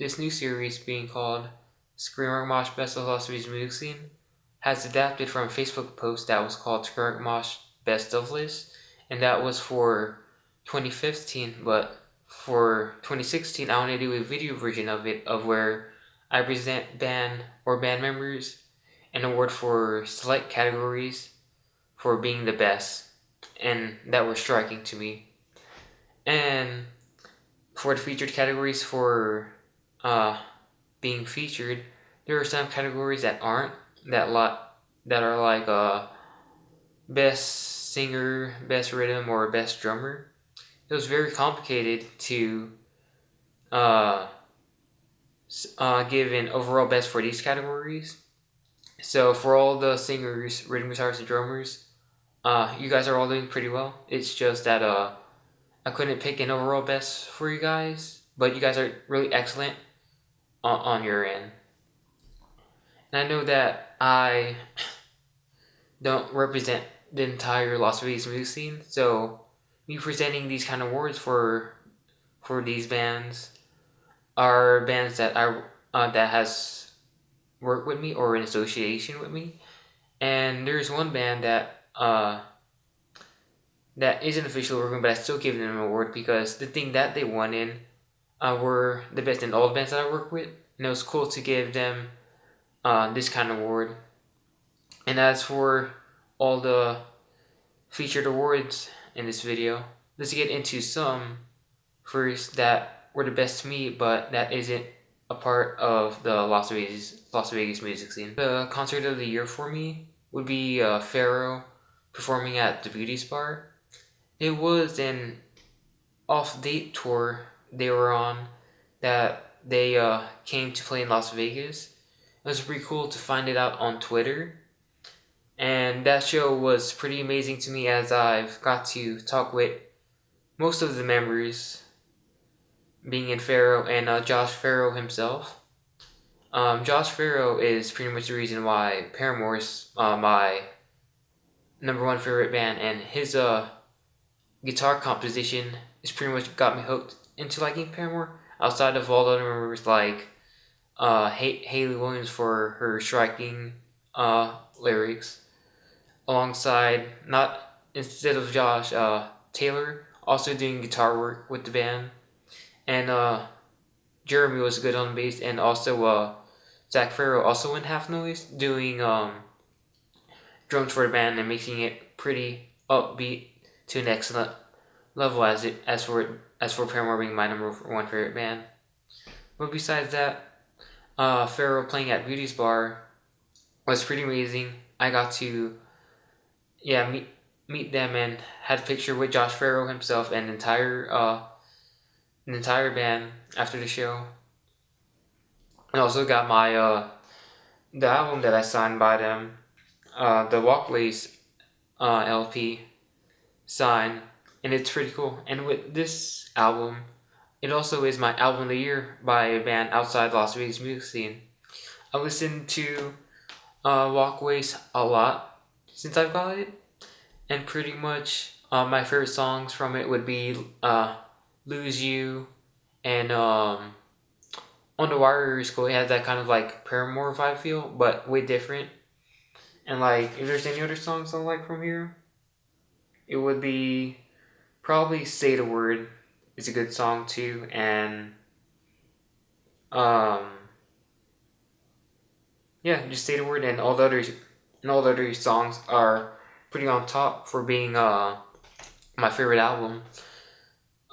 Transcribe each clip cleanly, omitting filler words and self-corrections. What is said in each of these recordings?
This new series, being called ScreamRockMosh Best of Las Vegas Music Scene, has adapted from a Facebook post that was called ScreamRockMosh Best of List, and that was for 2015, but for 2016 I want to do a video version of it, of where I present band members an award for select categories for being the best, and that were striking to me. And for the featured categories for being featured, there are some categories that aren't that are like best singer, best rhythm, or best drummer. It was very complicated to give an overall best for these categories. So for all the singers, rhythm guitarists, and drummers, you guys are all doing pretty well. It's just that I couldn't pick an overall best for you guys, but you guys are really excellent on your end. And I know that I don't represent the entire Las Vegas music scene, so me presenting these kind of awards for these bands are bands that that has worked with me or in association with me. And there's one band that that isn't officially working, but I still give them an award because the thing that they won in were the best in all the bands that I work with, and it was cool to give them this kind of award. And as for all the featured awards in this video, let's get into some first that were the best to me, but that isn't a part of the Las Vegas music scene. The concert of the year for me would be Pharaoh performing at the Beauty Spot. It was an off-date tour they were on that they came to play in Las Vegas. It was pretty cool to find it out on Twitter. And that show was pretty amazing to me, as I've got to talk with most of the members, being in Pharaoh and Josh Farrow himself. Josh Farrow is pretty much the reason why Paramore is my number one favorite band, and his guitar composition has pretty much got me hooked into liking Paramore, outside of all the other members like Hayley Williams for her striking lyrics, alongside, not instead of Josh, Taylor also doing guitar work with the band, and Jeremy was good on bass, and also Zach Farrow also went half noise doing drums for the band and making it pretty upbeat to an excellent level, as for Paramore being my number one favorite band. But besides that, Farrow playing at Beauty's Bar was pretty amazing. I got to meet them and had a picture with Josh Farrow himself and the entire band after the show. I also got my the album that I signed by them, the Walkways LP signed, and it's pretty cool. And with this album, it also is my album of the year by a band outside Las Vegas music scene. I listened to Walkways a lot since I've got it, and pretty much my favorite songs from it would be Lose You and On the Wire is cool. It has that kind of like Paramore vibe feel, but way different. And like, if there's any other songs I like from here, it would be probably Say the Word. It's a good song too, and just Say the Word, and all the other songs are pretty on top for being my favorite album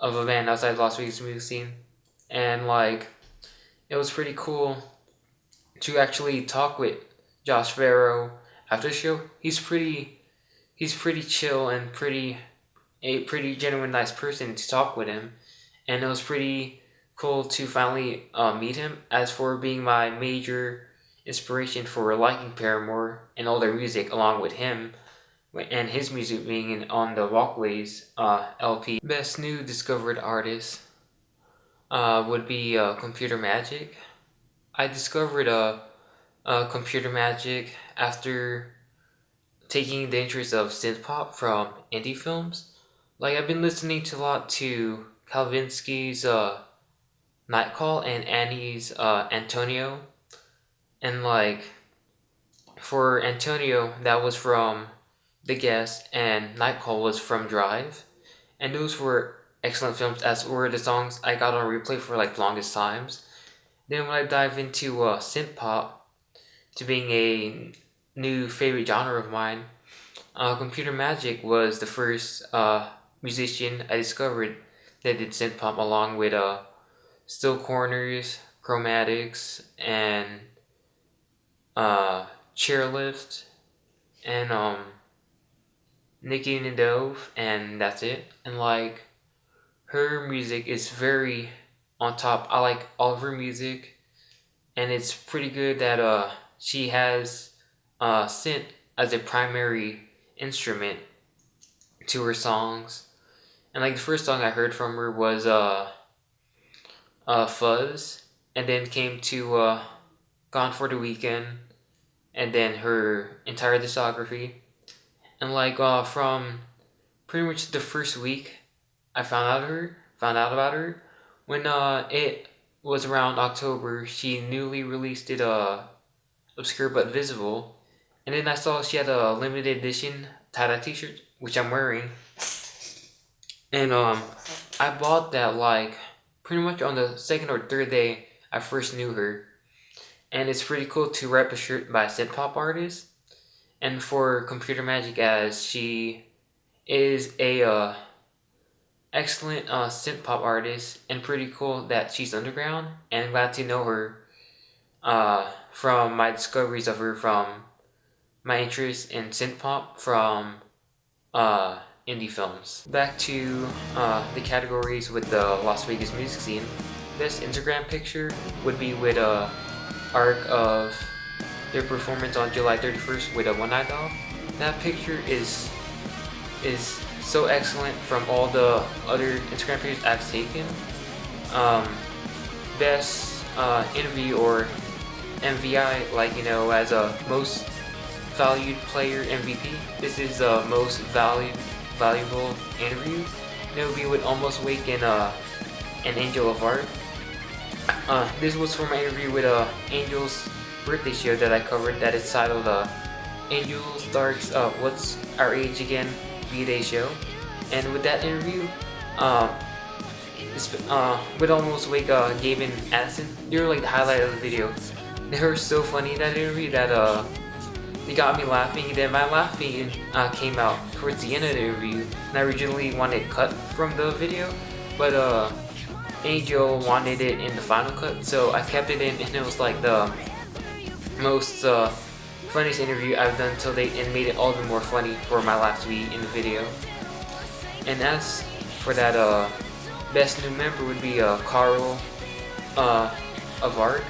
of a band outside Las Vegas music scene. And like, it was pretty cool to actually talk with Josh Farrow after the show. He's pretty chill and a pretty genuine, nice person to talk with him, and it was pretty cool to finally meet him. As for being my major inspiration for liking Paramore and all their music, along with him and his music being on the Walkways LP. Best new discovered artist would be Computer Magic. I discovered Computer Magic after taking the interest of synthpop from indie films. Like, I've been listening to a lot to Kalvinsky's Night Call and Annie's Antonio. And like for Antonio, that was from The Guest, and Night Call was from Drive. And those were excellent films, as were the songs I got on replay for like longest times. Then when I dive into synth pop, to being a new favorite genre of mine, Computer Magic was the first musician I discovered that did synth pop, along with Still Corners, Chromatics, and Chairlift, and Nicki Nadove, and that's it. And like, her music is very on top. I like all of her music, and it's pretty good that she has synth as a primary instrument to her songs. And like the first song I heard from her was Fuzz, and then came to Gone for the Weekend, and then her entire discography. And like from pretty much the first week I found out about her, when it was around October, she newly released it Obscure But Visible, and then I saw she had a limited edition tie-dye t-shirt, which I'm wearing. And I bought that like pretty much on the second or third day I first knew her. And it's pretty cool to rep a shirt by a synth pop artist. And for Computer Magic, as she is a excellent synth pop artist, and pretty cool that she's underground, and glad to know her from my discoveries of her from my interest in synth pop from indie films. Back to the categories with the Las Vegas music scene. This Instagram picture would be with arc of their performance on July 31st with a One Eye Dog. That picture is so excellent from all the other Instagram pictures I've taken. Best interview or MVI, like, you know, as a most valued player MVP. This is the most valuable interview. It would be with Almost Wake and an Angel of Art. This was for my interview with Angel's birthday show that I covered, that is titled Angel Starks What's Our Age Again V-Day show. And with that interview, with Almost Wake, Gabe and Addison, they were like the highlight of the video. They were so funny in that interview that they got me laughing. And then my laughing came out towards the end of the interview, and I originally wanted it cut from the video, but Angel wanted it in the final cut, so I kept it in, and it was like the most funniest interview I've done till date, and made it all the more funny for my last week in the video. And as for that best new member would be Carl of Art.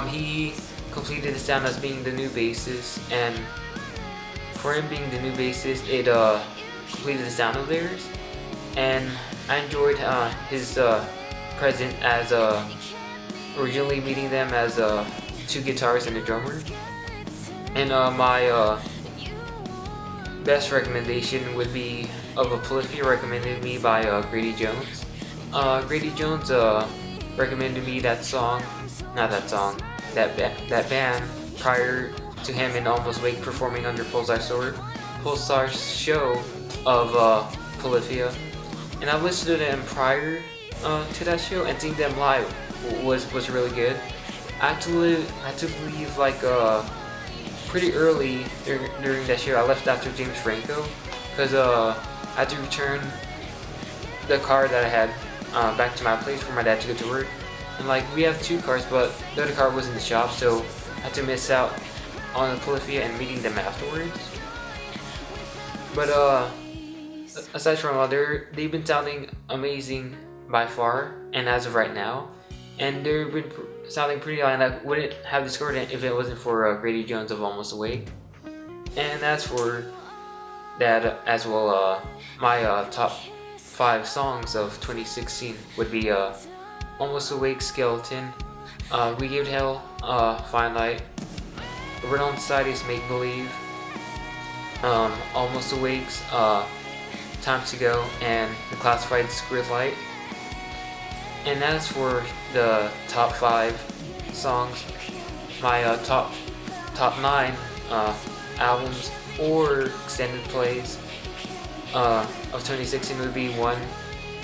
He completed the sound as being the new bassist, and for him being the new bassist, it completed the sound of theirs, and I enjoyed his presence as originally meeting them as two guitarists and a drummer. And my best recommendation would be of a Polyphia recommended me by Grady Jones. Grady Jones recommended me that band prior to him and Almost Wake performing under Pulsar's show of Polyphia. And I listened to them prior to that show, and seeing them live was really good. I had to leave like pretty early during that show. I left after James Franco because I had to return the car that I had back to my place for my dad to go to work. And like, we have two cars, but the other car was in the shop, so I had to miss out on the Polyphia and meeting them afterwards. But aside from all, they've been sounding amazing by far, and as of right now, and they've been sounding pretty high, and I wouldn't have discovered it if it wasn't for Grady Jones of Almost Awake. And as for that as well, my top 5 songs of 2016 would be Almost Awake, Skeleton, We Gave to Hell, Fine Light, Word on Society's Make Believe, Almost Awake's Time to Go, and The Classified Squid Light. And as for the top 5 songs, my top 9 albums or extended plays of 2016 would be 1,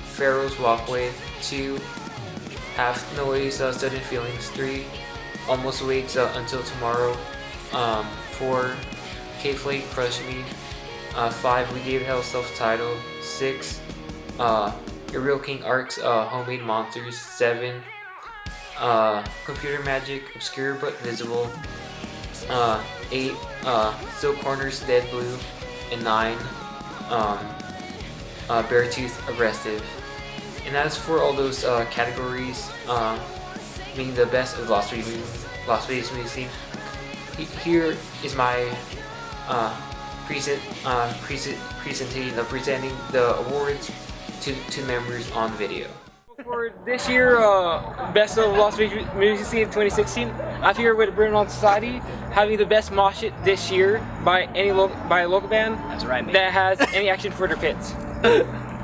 Pharaoh's Walkway, 2, Half Noise, Sudden Feelings, 3, Almost Waits, Until Tomorrow, 4, K-Flake, Crush Me, 5, We Gave Hell, Self-Titled, 6, Real King Arcs, Homemade Monsters, 7, Computer Magic, Obscure But Visible, 8, Still Corners, Dead Blue, and 9, Beartooth, Aggressive. And as for all those categories, being the best of Las Vegas music scene, here is my presenting the awards to members on video. For this year, Best of Las Vegas Music Scene 2016, I'm here with Burn On Society, having the best mosh pit this year by a local band. That's right, man. That has any action for their pits.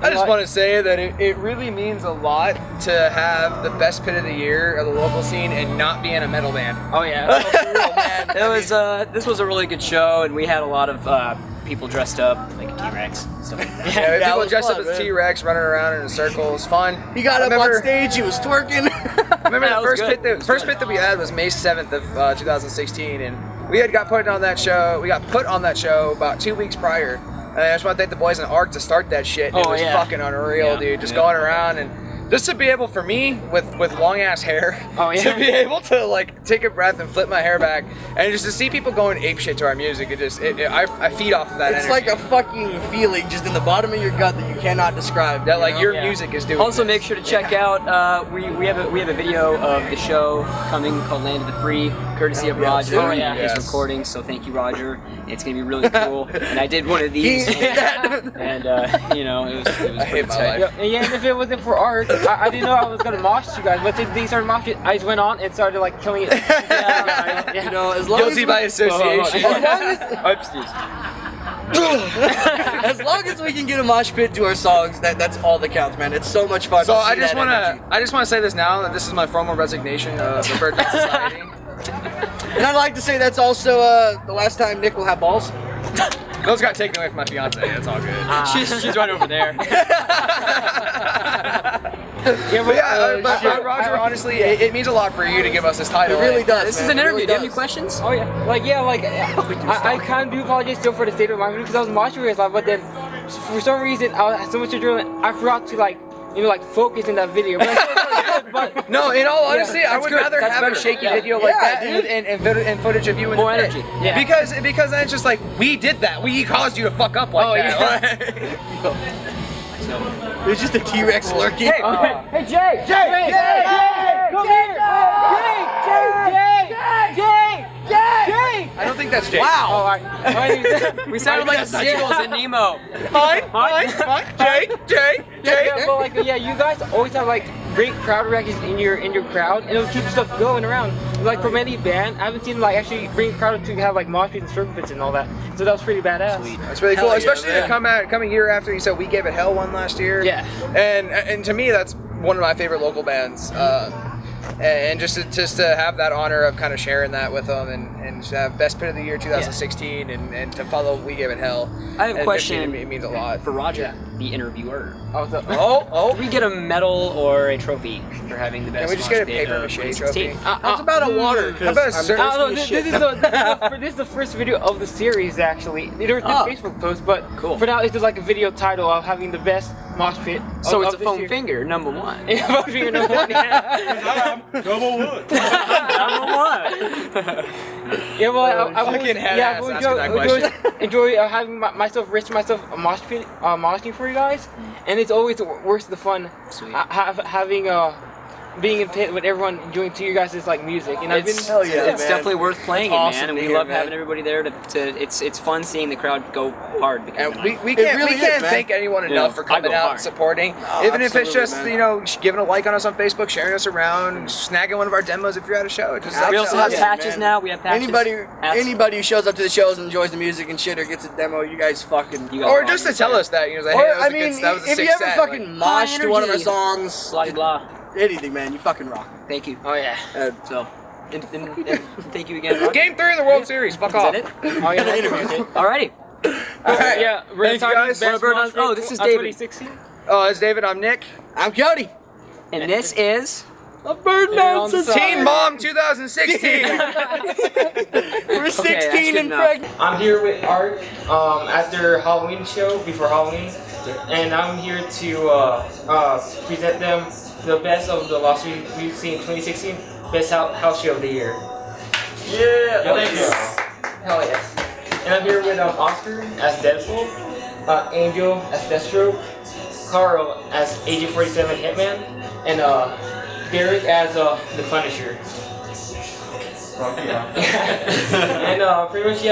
I just want to say that it really means a lot to have the best pit of the year of the local scene and not be in a metal band. Oh yeah, man. It was this was a really good show, and we had a lot of people dressed up like a T-Rex. Stuff like that. Yeah, people dressed up as T-Rex running around in a circle. It was fun. He got up on stage, he was twerking. Remember the first pit that we had was May 7th of 2016, and we got put on that show. We got put on that show about 2 weeks prior. And I just want to thank the boys in ARC to start that shit. It was fucking unreal, dude. Just going around and just to be able, for me, with long ass hair, to be able to like take a breath and flip my hair back, and just to see people going ape shit to our music, I feed off of that. It's energy. like a fucking feeling just in the bottom of your gut that you cannot describe. That like your music is doing. Also, make sure to check out we have a video of the show coming called Land of the Free, courtesy of Roger. Oh yeah, his recording. So thank you, Roger. It's gonna be really cool. And I did one of these, and you know, it was pretty tight. Yeah, and if it wasn't for art, I didn't know I was gonna mosh you guys. But since they started moshing, I just went on and started like killing it. You know, as long guilty as by association. as long as we can get a mosh pit to our songs, that's all that counts, man. It's so much fun. So to I see just that energy. want to say this now that this is my formal resignation of the Bird Society. And I'd like to say that's also the last time Nick will have balls. Those got taken away from my fiance. That's all good. She's right over there. But Roger, honestly, it means a lot for you to give us this title. It really does. This man. is an It interview. really Do you have any does. questions? Oh yeah, I kind of do apologize still for the state of my mood because I was moshing with life, but then for some reason I had so much adrenaline, I forgot to like focus in that video. But No, in all honesty, I would good. rather That's have better. a shaky video like Yeah, that and footage of you in More the pit. energy. Yeah. Because then it's just like, we did that. We caused you to fuck up like that. There's just a T-Rex lurking. hey, hey Jay, come here, Jay. I don't think that's Jay. Wow. Oh, all right. We sounded like seagulls in Nemo. Fine. Jay. Yeah, but like, you guys always have like great crowd reactions in your crowd, and it'll keep stuff going around. Like from any band, I haven't seen like actually bring crowd to have like mosh pits and circle pits and all that. So that was pretty badass. Sweet. That's really cool, Hell yeah, especially to man. come a year after you said We Gave It Hell one last year. Yeah. And to me, that's one of my favorite local bands. And just to have that honor of kind of sharing that with them and to have Best Pit of the Year 2016 and to follow We Gave It Hell. I have a and question 15, it means a lot. for Roger, the interviewer. Oh. Do we get a medal or a trophy for having the best? Can we just mosh get a pit paper of mache 2016? trophy? How's about a water? How about a certain This is the first video of the series actually. There was no Facebook post, but Cool. for now it's just like a video title of having the best mosh pit. So of it's a this foam year. finger, number one. Yeah, foam finger number one. Yeah. Number one. Yeah, well, I fucking head ass asking that question. enjoy having myself risk myself a mosh pit, moshing for you guys, and it's always worth the fun. Sweet. Having being in pit with everyone enjoying to you guys' like music, and I've been Hell yeah, It's man. definitely worth playing It's it, awesome man, and to we hear, love man. having everybody there to it's fun seeing the crowd go hard because And of we it. can't really is, man. man. thank anyone Yeah. enough for I coming go out hard. and supporting. Oh, Even if it's absolutely, just, man. giving a like on us on Facebook, sharing us around, snagging one of our demos if you're at a show. It just We also have Absolutely, patches man. now. We have patches. Anybody who shows up to the shows and enjoys the music and shit or gets a demo, you guys fucking. You guys or are just to awesome. tell us that, like, Or hey, that was I a mean, good, that was a if sick you ever set. fucking like, mosh to one of our energy. songs, Blah blah. anything, man. You fucking rock. Thank you. Oh yeah. So, and thank you again. Roger. Game 3 of the World Series. Fuck off. Is that it? Oh yeah. Alrighty. Alright. Yeah. Thank you guys. Oh, this is David. 2016. Oh, it's David. I'm Nick. I'm Cody. And this is A Birdman Team Mom 2016. We're 16 and enough. pregnant. I'm here with Art at their Halloween show before Halloween, and I'm here to present them the best of the lost we've seen 2016 best house show of the year. Yeah, Hell thank you. Hell yeah! And I'm here with Oscar as Deadpool, Angel as Deathstroke, Carl as Agent 47 Hitman, and Derek as the Punisher. And pretty much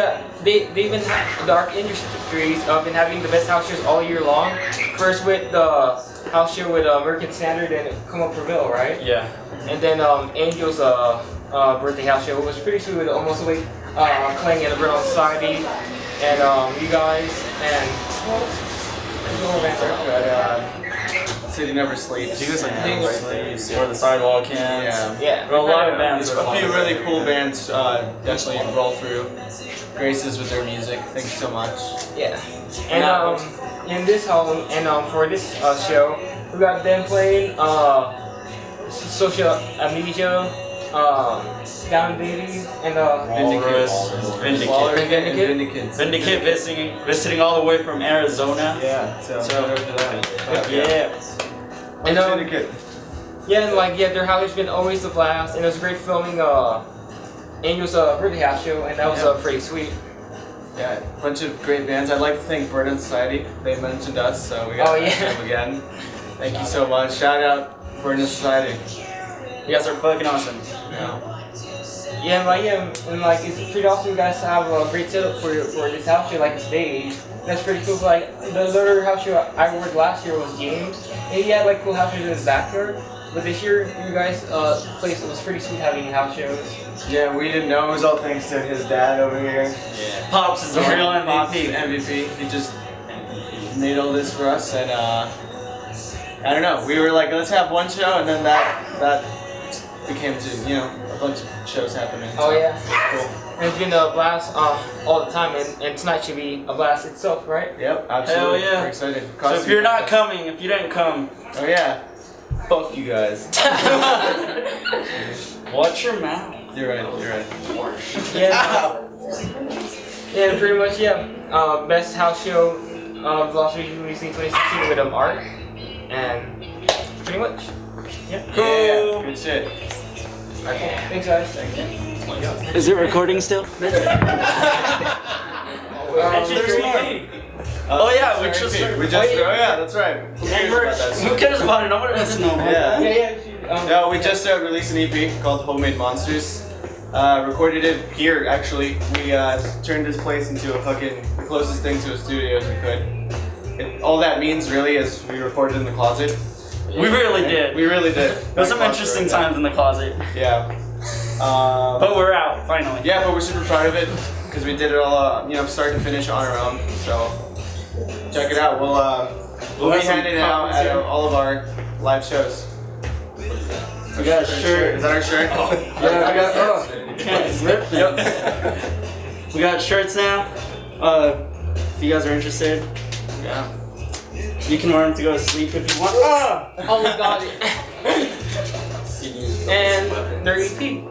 they've been the art industries been having the best house shows all year long. First with the house show with American Standard and Come Up Prevail, right? Yeah. And then Angel's birthday house show was pretty sweet with almost like Clang and the Brittle Society and you guys and City Never Sleeps. You guys Never Sleeps or the Sidewalk Hands. Yeah. Well, a lot of bands. A few really cool bands definitely roll through. Graces with their music. Thank you so much. Yeah. And in this home and for this show, we got them playing Social Amnesia, Down Baby, and Vindicate visiting all the way from Arizona. Yeah. So Yeah. and yeah, and like their house has been always a blast, and it was great filming Angel's birthday house show, and that was pretty sweet. Yeah, a bunch of great bands. I'd like to thank Bird and Society. They mentioned us, so we got to thank them again. Thank you so much. Shout out Bird and Society. You guys are fucking awesome. Yeah, and like it's pretty awesome you guys to have a great setup for this house show, like a stage. That's pretty cool. Like the other house show I worked last year was James, and he had like cool house shows in his backyard. But this year, you guys' place was pretty sweet having house shows. Yeah, we didn't know. It was all thanks to his dad over here. Yeah. Pops is the real MVP. Pops is MVP. He just made all this for us, and I don't know. We were like, let's have one show, and then that became to a bunch of shows happening. Oh yeah. Cool. And it's been a blast all the time, and tonight should be a blast itself, right? Yep, absolutely. Hell yeah. We're excited. So if you're not coming, if you didn't come, oh yeah, fuck you guys. Watch your mouth. You're right. Yeah. Yeah, pretty much best house show of Lost we've seen 2016 with Art, and pretty much. Yeah. Cool. Yeah, good shit. Okay. Thanks guys. Thank you. Is it recording still? There's more. Oh yeah, we just that's right. Who cares about it? Nobody doesn't know. No, we just released an EP called Homemade Monsters. Recorded it here actually. We turned this place into the closest thing to a studio as we could. All that means really is we recorded in the closet. We really did. We really did. There was some interesting times in the closet. Yeah. But we're out, finally. Yeah, but we're super proud of it because we did it all, start to finish on our own. So check it out. We'll be handing it out at all of our live shows. We got a shirt. Is that our shirt? Yeah, I got. It's ripped. Yep. We got shirts now. If you guys are interested, Yeah. you can wear them to go to sleep if you want. Oh my god. And their EP.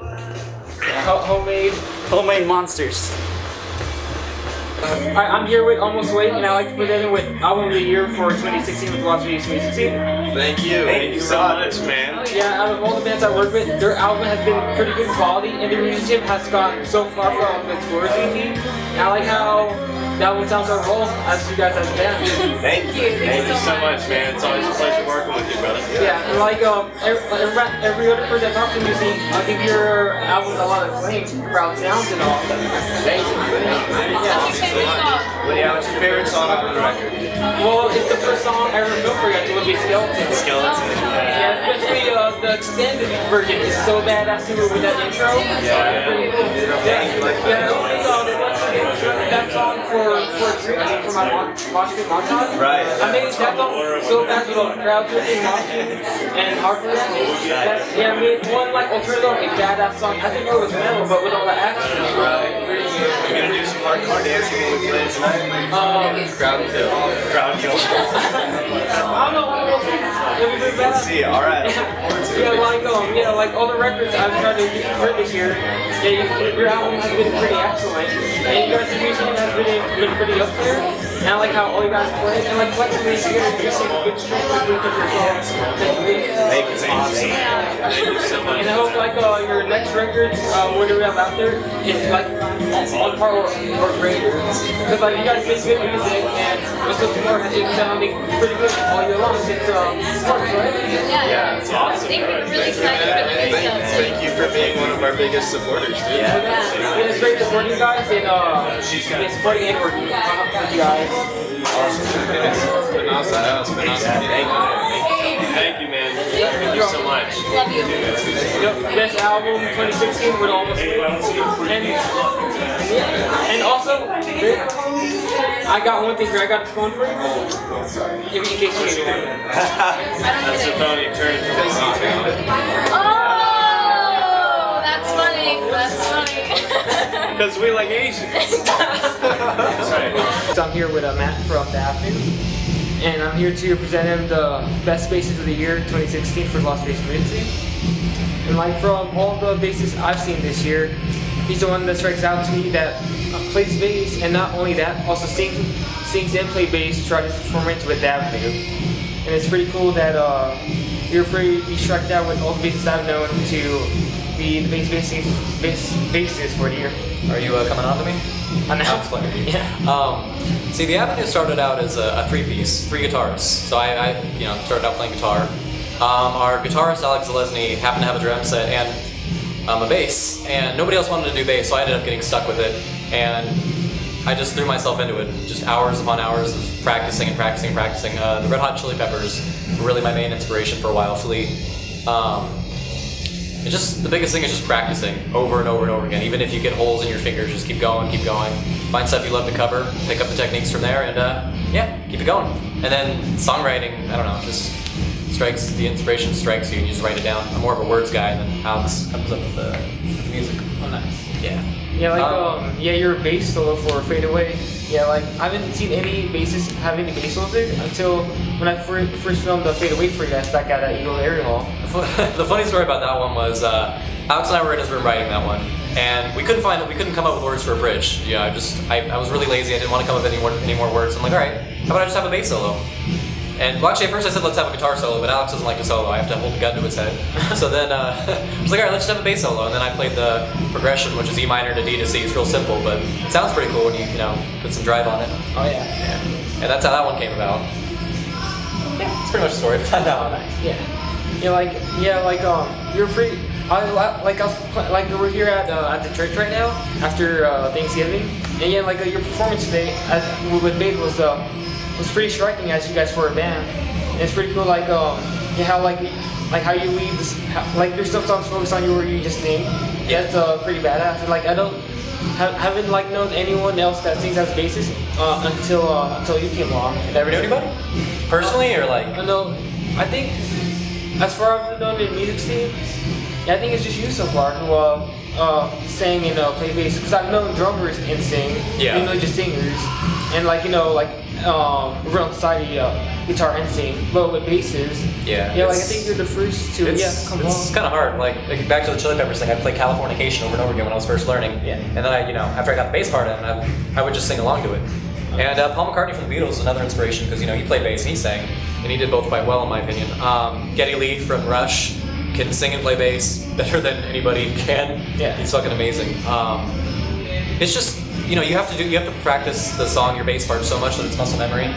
Homemade monsters. I'm here with Almost Awake, and I like to put that in with Album of the Year for 2016 with Lost Vegas 2016. Thank you. Thank you so much, man. Yeah, out of all the bands I work with, their album has been pretty good quality, and their musicianship has gone so far from the Tours EP. And I like how that one sounds overall as you guys as a band. Thank you. Thank you so much, man. It's always a pleasure working with you, brother. Yeah, and like every other person I talk to, I think your album's a lot of acclaim, crowd sounds and all. Thank you. What's your favorite song on the record? Well, it's the first song I ever built for you, will be Skeleton. Skeleton. Yeah, especially the extended version is so badass too with that intro. Yeah. That song for for my Moshpit montage. Right. I made that song so fast with all the crowd surfing, moshing, and hardcore. Yeah, I made one like alternative, a badass song. I think it was metal, but with all the action. Right. We're gonna do some hardcore dancing when we play tonight. Crowd kill. Crowd kill. I don't know. Let's see. All right. Yeah, like all the records I've tried to hear this year. Yeah, your album has been pretty excellent, and you guys' music has been pretty up there. And I like how all you guys play, and like collectively together, you see good strength with your songs. Thank you. Thank you so much. And I hope like your next record, whatever we have out there, is like on par or greater. Because like you guys make good music, and what's up more, it's sounding pretty good all year long since starts, right? Yeah, it's awesome. I think we're really excited for the new stuff. Thank you for being one of our biggest supporters, dude. Yeah, it's great supporting you guys and supporting and working with you guys. Awesome. It's been awesome. It's been awesome. Thank you, man. Thank you so much. Love you. Best album 2016 with almost and also I got one thing here. I got the phone for you. In case you need one. That's the phone you turn into a song. Oh, that's funny. That's funny. Because we like Asians. That's right. So I'm here with Matt from The Avenue, and I'm here to present him the best bassist of the year 2016 for Lost Bass Community. And like from all the bassists I've seen this year, he's the one that strikes out to me that plays bass, and not only that, also sings and plays bass, try to perform it with The Avenue. And it's pretty cool that you're free to be struck down with all the bassists I've known to be the bassist for the year. Are you coming on to me? I'm I'll explain. Yeah. See, the Avenue started out as a three-piece, 3 guitars. So I started out playing guitar. Our guitarist Alex Zalesny happened to have a drum set and a bass, and nobody else wanted to do bass, so I ended up getting stuck with it. And I just threw myself into it, just hours upon hours of practicing and practicing. The Red Hot Chili Peppers were really my main inspiration for a while. It's just the biggest thing is just practicing over and over and over again. Even if you get holes in your fingers, just keep going. Find stuff you love to cover, pick up the techniques from there, and keep it going. And then songwriting, I don't know, just the inspiration strikes you and you just write it down. I'm more of a words guy, and then Alex comes up with the music. Oh, nice. Yeah. Yeah, like your bass solo for Fade Away. Yeah, like I haven't seen any bassists have any bass solos there until when I first filmed the Fade Away for you guys back at Eagle Area Hall. The funny story about that one was Alex and I were in his room writing that one, and we couldn't come up with words for a bridge. Yeah, I was really lazy. I didn't want to come up with any more words. I'm like, all right, how about I just have a bass solo? And well, actually, at first I said let's have a guitar solo, but Alex doesn't like to solo. I have to hold the gun to his head. So then I was like, all right, let's just have a bass solo. And then I played the progression, which is E minor to D to C. It's real simple, but it sounds pretty cool when you put some drive on it. Oh yeah. And that's how that one came about. Yeah, it's pretty much the story. Nice. Yeah. You're free. We were here at the church right now after Thanksgiving, and yeah, your performance today with Big was pretty striking as you guys for a band. And it's pretty cool, how you lead this, there's some songs focused on you where you just sing. Yeah. That's pretty badass. And haven't known anyone else that sings as a bassist until you came along. Never knew anybody? Personally, or No, I think as far as I've known in the music scene, yeah, I think it's just you so far who sing and play bass. Because I've known drummers and sing, even though just singers, and real society guitar and sing, but with basses, I think you're the first to come along. It's kind of hard. Back to the Chili Peppers thing, I played Californication over and over again when I was first learning, and then after I got the bass part in, I would just sing along to it. And Paul McCartney from the Beatles is another inspiration because he played bass and he sang, and he did both quite well in my opinion. Geddy Lee from Rush can sing and play bass better than anybody can. Yeah, he's fucking amazing. It's just you have to practice the song, your bass part, so much that it's muscle memory.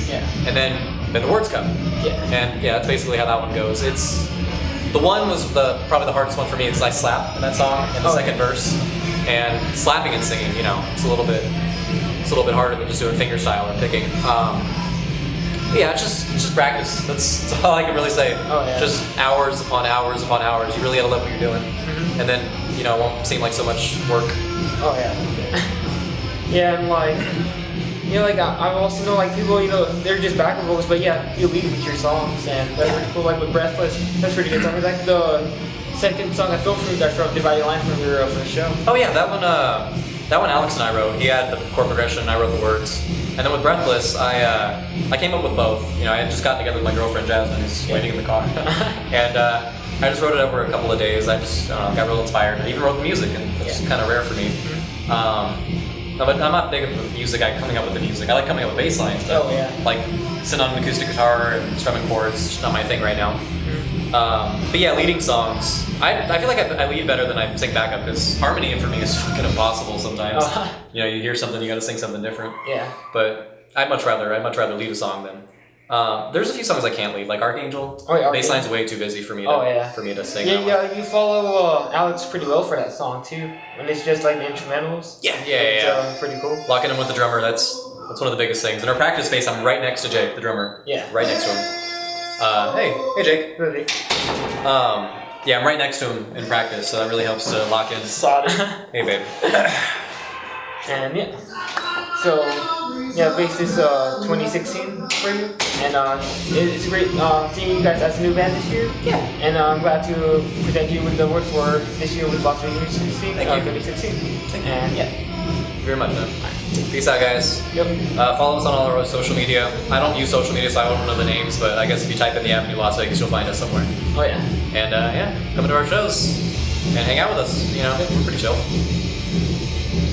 Yeah. And then the words come. Yeah. And that's basically how that one goes. The one was probably the hardest one for me because I slap in that song in the second verse, and slapping and singing, it's a little bit harder than just doing fingerstyle or picking. It's just practice. That's all I can really say. Oh, yeah. Just hours upon hours upon hours. You really gotta love what you're doing, and then it won't seem like so much work. Oh yeah. Yeah, and you know, like I also know like people, you know, they're just backup vocals, but yeah, you lead with your songs, and that's pretty cool. Like with Breathless, that's pretty good song. Like the second song I filmed for you guys from Divided Line from your first show. Oh yeah, that one Alex and I wrote. He had the chord progression, and I wrote the words. And then with Breathless, I came up with both. You know, I had just gotten together with my girlfriend Jasmine, who's waiting in the car, and I just wrote it over a couple of days. I just got real inspired. I even wrote the music, and it's kind of rare for me. No, but I'm not big of the music. Coming up with the music. I like coming up with bass lines, but like sitting on an acoustic guitar and strumming chords, it's just not my thing right now. But yeah, leading songs. I feel like I lead better than I sing backup because harmony for me is fucking impossible sometimes. You know, you hear something, you got to sing something different. Yeah. But I'd much rather lead a song than. There's a few songs I can't lead, like Archangel. Oh, yeah, bass line's way too busy for me to sing. Yeah, you follow Alex pretty well for that song too. When it's just like the instrumentals. Yeah. Pretty cool. Locking in with the drummer, that's one of the biggest things. In our practice space, I'm right next to Jake, the drummer. Yeah. Right next to him. Hey Jake. Really? Yeah, I'm right next to him in practice, so that really helps to lock in. Solid. Hey babe. And yeah. So yeah, Bassist 2016 for you, and it's great seeing you guys as a new band this year. Yeah. And I'm glad to present you with the award for this year with Las Vegas 2016. And yeah. Thank you very much, man. Peace out, guys. Yep. Follow us on all our social media. I don't use social media, so I don't know the names, but I guess if you type in the Avenue Las Vegas, you'll find us somewhere. Oh yeah. And come to our shows and hang out with us. You know, we're pretty chill.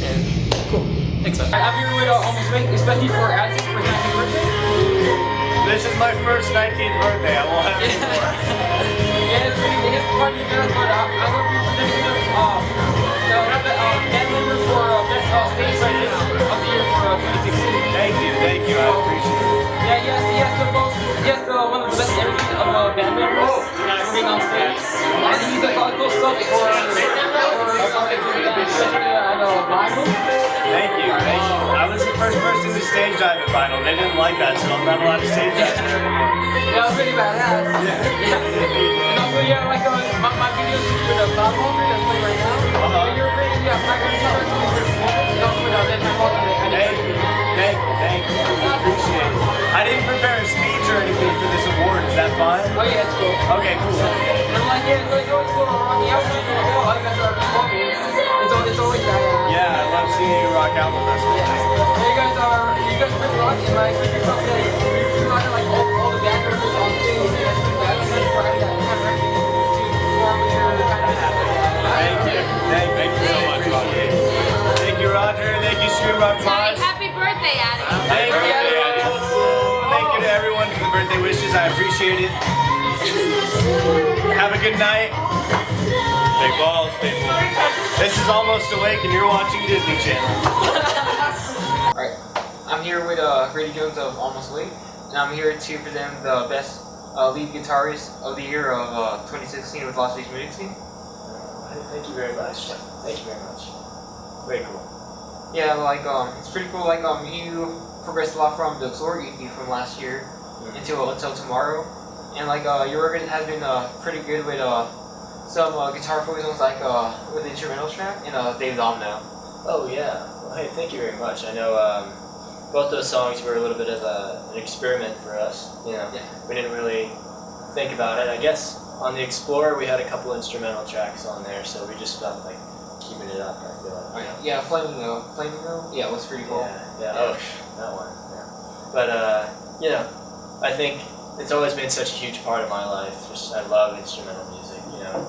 And cool. Thanks, man. I'm here with Almost Link, especially for Isaac for his 19th birthday. This is my first 19th birthday. I won't have any more. Yeah, it's funny, but I love you for this year. Band member for best stage right now of the year for 2016. Thank you. I appreciate it. Yeah, he has one of the best images of band members being on stage. And he's like all cool stuff for vinyl. Thank you. I was the first person to stage dive at vinyl. They didn't like that, so I'm not allowed to stage dive anymore. Yeah, it's pretty badass. And also, like my videos with the platform that's playing right now. You're pretty, my guitar is Thank you. Appreciate it. I didn't prepare a speech or anything for this award. Is that fine? Oh yeah, it's cool. Okay, cool. I'm like, it's always cool on the outside. All you guys are performing. It's always badass. Yeah, I love seeing you rock out with us. You guys pretty lucky, like yourself that you like all the band members on stage. That's for having that kind of recognition to perform with your kind of Thank you so much, Roger. Thank you, Roger. Thank you, ScreamRockMosh. Happy birthday, Adam. Thank you to everyone for the birthday wishes. I appreciate it. Have a good night. Big balls, people. This is Almost Awake, and you're watching Disney Channel. Alright, I'm here with Grady Jones of Almost Awake, and I'm here to present the best lead guitarist of the year of 2016 with Las Vegas Music Scene. Thank you very much. Very cool. Yeah, like it's pretty cool. Like you progressed a lot from the Absorb EP from last year until tomorrow, and like your work has been pretty good with some guitar focus like with the instrumental track and Dave Domino. Oh yeah. Well, hey, thank you very much. I know both those songs were a little bit of an experiment for us. You know, we didn't really think about it. I guess on the Explorer we had a couple instrumental tracks on there, so we just felt like keeping it up. I feel like. Yeah, Flamingo. Yeah, it was pretty cool. Yeah. Oh, that one. Yeah. But you know, I think it's always been such a huge part of my life. I love instrumental music. You know,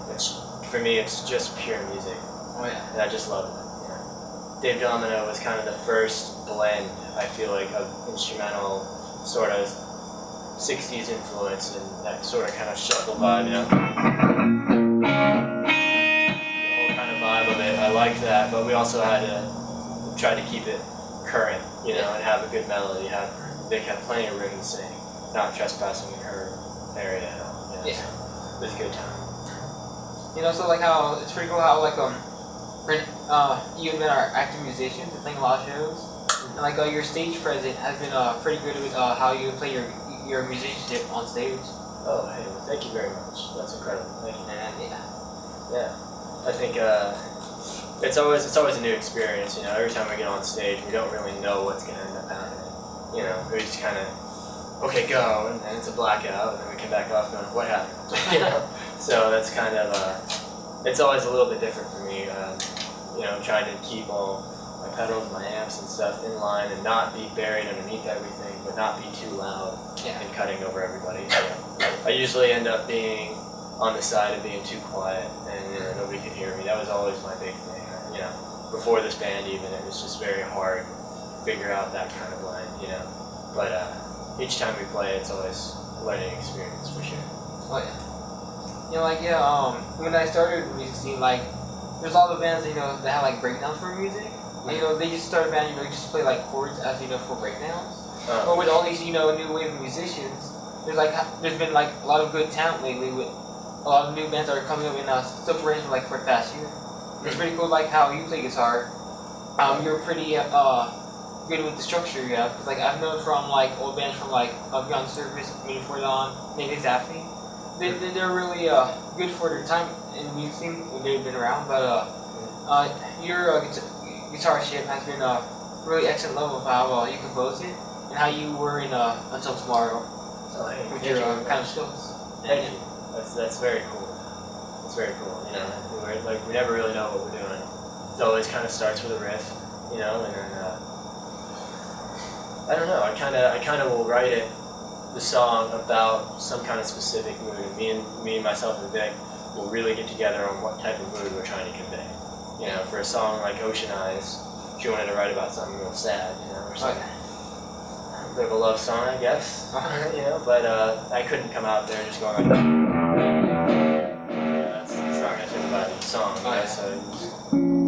for me, it's just pure music. Oh yeah. And I just love it. Yeah. Dave Domino was kind of the first blend, I feel like, of instrumental sort of 60s influence and that sort of kind of shuffle vibe, you know. The whole kind of vibe of it, I liked that, but we also had to try to keep it current, you know, and have a good melody. They kept plenty of room to sing, not trespassing in her area at all. You know, so it was a good time. You know, so like how it's pretty cool how like you and Ben are active musicians and playing a lot of shows, and like your stage presence has been pretty good with how you play your musicianship on stage. Oh, hey, well, thank you very much. That's incredible. Thank you. And yeah, I think it's always a new experience. You know, every time we get on stage, we don't really know what's gonna end up happening. You know, we just kind of okay, go, and then it's a blackout, and then we come back off going, what happened? You know, so that's kind of it's always a little bit different for me. You know, trying to keep all my pedals, my amps, and stuff in line, and not be buried underneath everything, but not be too loud and cutting over everybody. So I usually end up being on the side of being too quiet, and you know, nobody could hear me. That was always my big thing. You know, before this band even, it was just very hard to figure out that kind of line. You know, but each time we play, it's always a learning experience for sure. Oh yeah. You know, like when I started the music scene, like there's a lot of bands that have like breakdowns for music. And, they just start a band, just play like chords as for breakdowns. But with all these new wave musicians, there's been like a lot of good talent lately with a lot of new bands that are coming up and still playing like for the past year. It's pretty cool like how you play guitar. You're pretty good with the structure you have. Cause like I've known from like old bands from like Beyond Service, Meaning for Dawn, Naked Daphne. They're really good for their time in the music scene when they've been around. But your guitarship has been a really excellent level of how you compose it and how you were in Until Tomorrow with your kind of skills. Thank you. That's very cool. That's very cool. You know, we never really know what we're doing. It always kind of starts with a riff, and then I don't know. I kind of will write the song about some kind of specific mood, and me and myself and Vic will really get together on what type of mood we're trying to convey. You know, for a song like Ocean Eyes, she wanted to write about something real sad, or something. A bit of a love song, I guess. But I couldn't come out there and just going like, that's not gonna fit the vibe of the song, so I just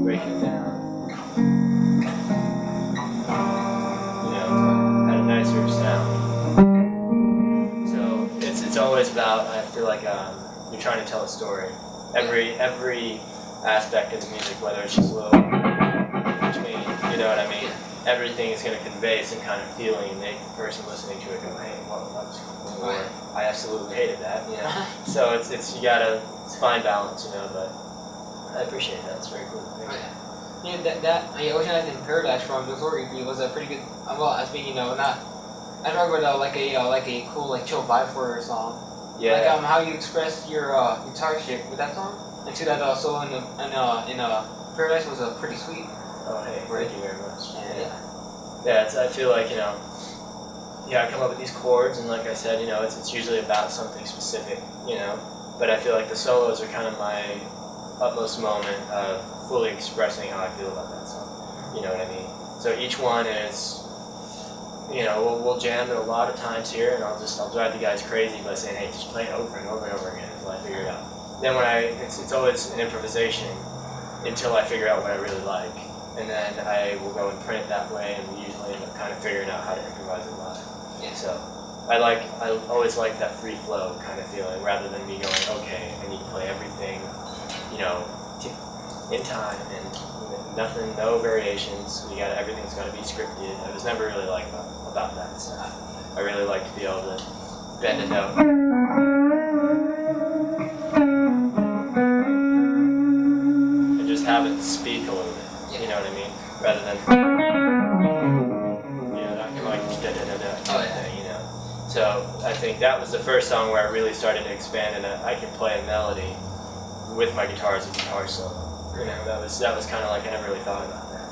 breaking it down. Had a nicer sound. So it's always about, I feel like you're trying to tell a story. Every aspect of the music, whether it's just a little between, you know what I mean? Everything is going to convey some kind of feeling and make the person listening to it go, hey, what was cool? Or I absolutely hated that, So it's fine balance, but I appreciate that. It's very cool. That Ocean Eyes in Paradise from the Glory EP was a pretty good. Well, I mean, not. I talk about like a cool chill vibe for a song. Yeah. Like how you expressed your guitarship with that song, and to that solo in Paradise was pretty sweet. Oh hey, thank you very much. Yeah. I feel like I come up with these chords, and like I said, it's usually about something specific, But I feel like the solos are kind of my utmost moment of fully expressing how I feel about that song. You know what I mean? So each one is. We'll jam it a lot of times here, and I'll drive the guys crazy by saying, hey, just play it over and over and over again until I figure it out. Then it's always an improvisation until I figure out what I really like. And then I will go and print it that way, and we usually end up kind of figuring out how to improvise it live. Yeah. So I always like that free flow kind of feeling, rather than me going, okay, I need to play everything, in time and nothing, no variations. Everything's got to be scripted. I was never really like about that stuff. I really like to be able to bend a note. And just have it speak a little bit. You know what I mean? Rather than not like So I think that was the first song where I really started to expand, and I can play a melody with my guitar as a guitar solo. That was kind of like I never really thought about that.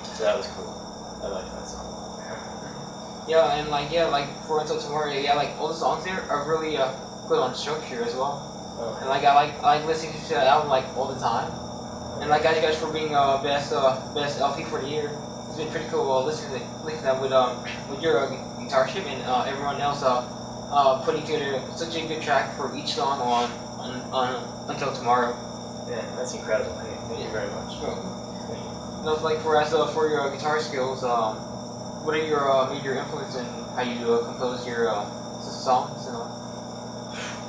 So that was cool. I liked that song. Yeah, and for Until Tomorrow, all the songs there are really good on structure as well. And I like listening to that album all the time. And guys, you guys for being best LP for the year. It's been pretty cool listening to that with your guitarship and everyone else putting together such a good track for each song on Until Tomorrow. Yeah, that's incredible. Hey, thank you very much. For your guitar skills, what are your major influences in how you compose your songs and all?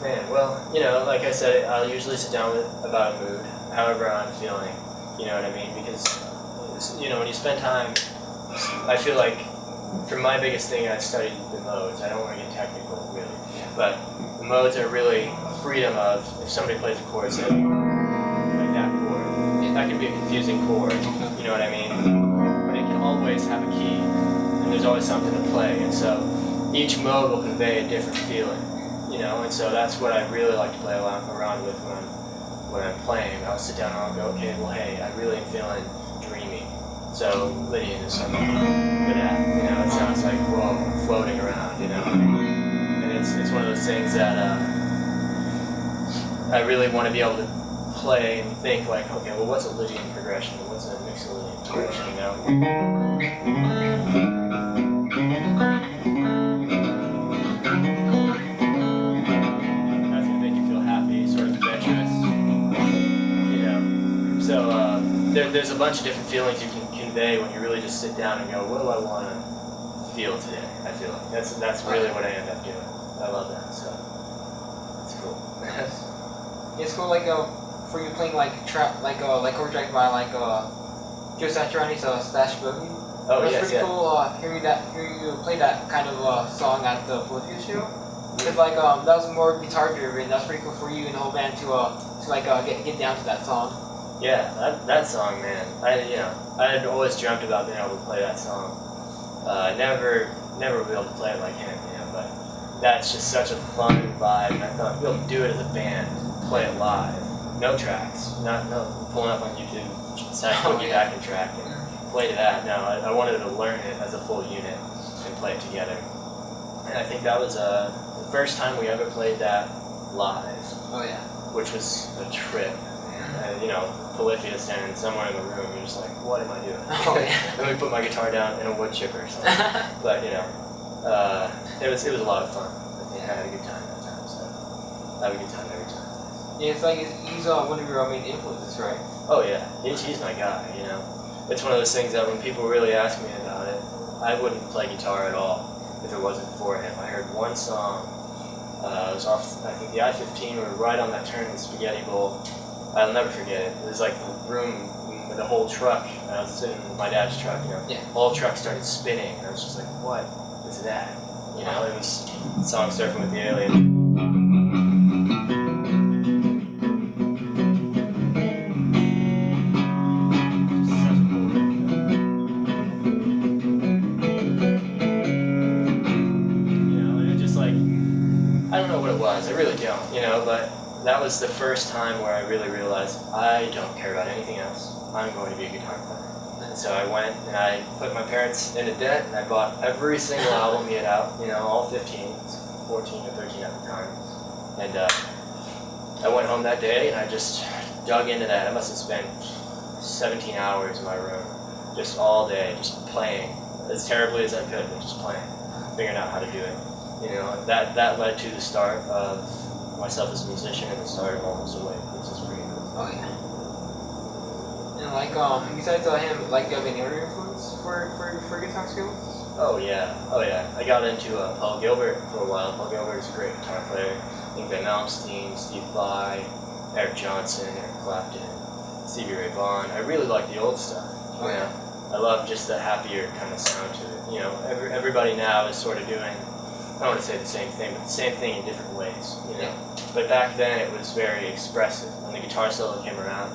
Man, well, like I said, I'll usually sit down with about a mood, however I'm feeling. You know what I mean? Because when you spend time, I feel like for my biggest thing, I studied the modes. I don't want to get technical, really, but the modes are really freedom of if somebody plays a chord, say like that chord, I can be a confusing chord, you know what I mean? But it can always have a key, and there's always something to play, and so each mode will convey a different feeling, you know, and so that's what I really like to play around with when I'm playing. I'll sit down and I'll go, okay, well, hey, I really am feeling dreamy. So Lydian is something good at, you know, it sounds like, well, I'm floating around, you know, and it's one of those things that I really want to be able to play and think like, okay, well, what's a Lydian progression? What's a Mixolydian progression, you know? That's going to make you feel happy, sort of adventurous, you know? So there's a bunch of different feelings you can convey when you really just sit down and go, what do I want to feel today? I feel like that's really what I end up doing. I love that, so it's cool. It's cool, like for you playing like trap, like chord track by like Joe Satriani's Stash Boogie. Oh It's yes, pretty yeah. cool. Hearing you play that kind of song at the Polyphia show. Because like that was more guitar driven. That's pretty cool for you and the whole band to get down to that song. Yeah, that song, man. I had always dreamt about being able to play that song. Never be able to play it like him, you know. But that's just such a fun vibe. And I thought, be able to do it as a band, play it live, no tracks, no pulling up on YouTube, Boogie backing track and play to that. No, I wanted to learn it as a full unit and play it together. And I think that was the first time we ever played that live. Oh yeah. Which was a trip. You know, Polyphia standing somewhere in the room, you're just like, what am I doing? Oh yeah. Let me put my guitar down in a wood chipper or something. But you know, it was a lot of fun. I think I had a good time that time, so I have a good time every time. Yeah, it's like he's one of your main influences, right? Oh yeah, he's my guy, you know. It's one of those things that when people really ask me about it, I wouldn't play guitar at all if it wasn't for him. I heard one song, it was off, I think the I-15, we were right on that turn in the Spaghetti Bowl. I'll never forget it. It was like the room with the whole truck. I was sitting in my dad's truck, you know. Yeah. The whole truck started spinning, and I was just like, what is that? You know, it was the song Surfing with the Alien. I really don't, you know, but that was the first time where I really realized I don't care about anything else. I'm going to be a guitar player. And so I went and I put my parents into debt and I bought every single album he had out, you know, all 15, 14 or 13 at the time. And I went home that day and I just dug into that. I must have spent 17 hours in my room, just all day, just playing as terribly as I could, but just playing, figuring out how to do it. You know, that led to the start of myself as a musician and the start of Almost Awake, which is pretty cool. Oh yeah. And like besides him, like do you have any other influence for guitar skills? Oh yeah. I got into Paul Gilbert for a while. Paul Gilbert is a great guitar player. Yngwie Malmsteen, Steve Vai, Eric Johnson, Eric Clapton, Stevie Ray Vaughan. I really like the old stuff. You know, I love just the happier kind of sound to it. You know, everybody now is sort of doing, I don't want to say the same thing, but the same thing in different ways, you know. But back then it was very expressive. When the guitar solo came around,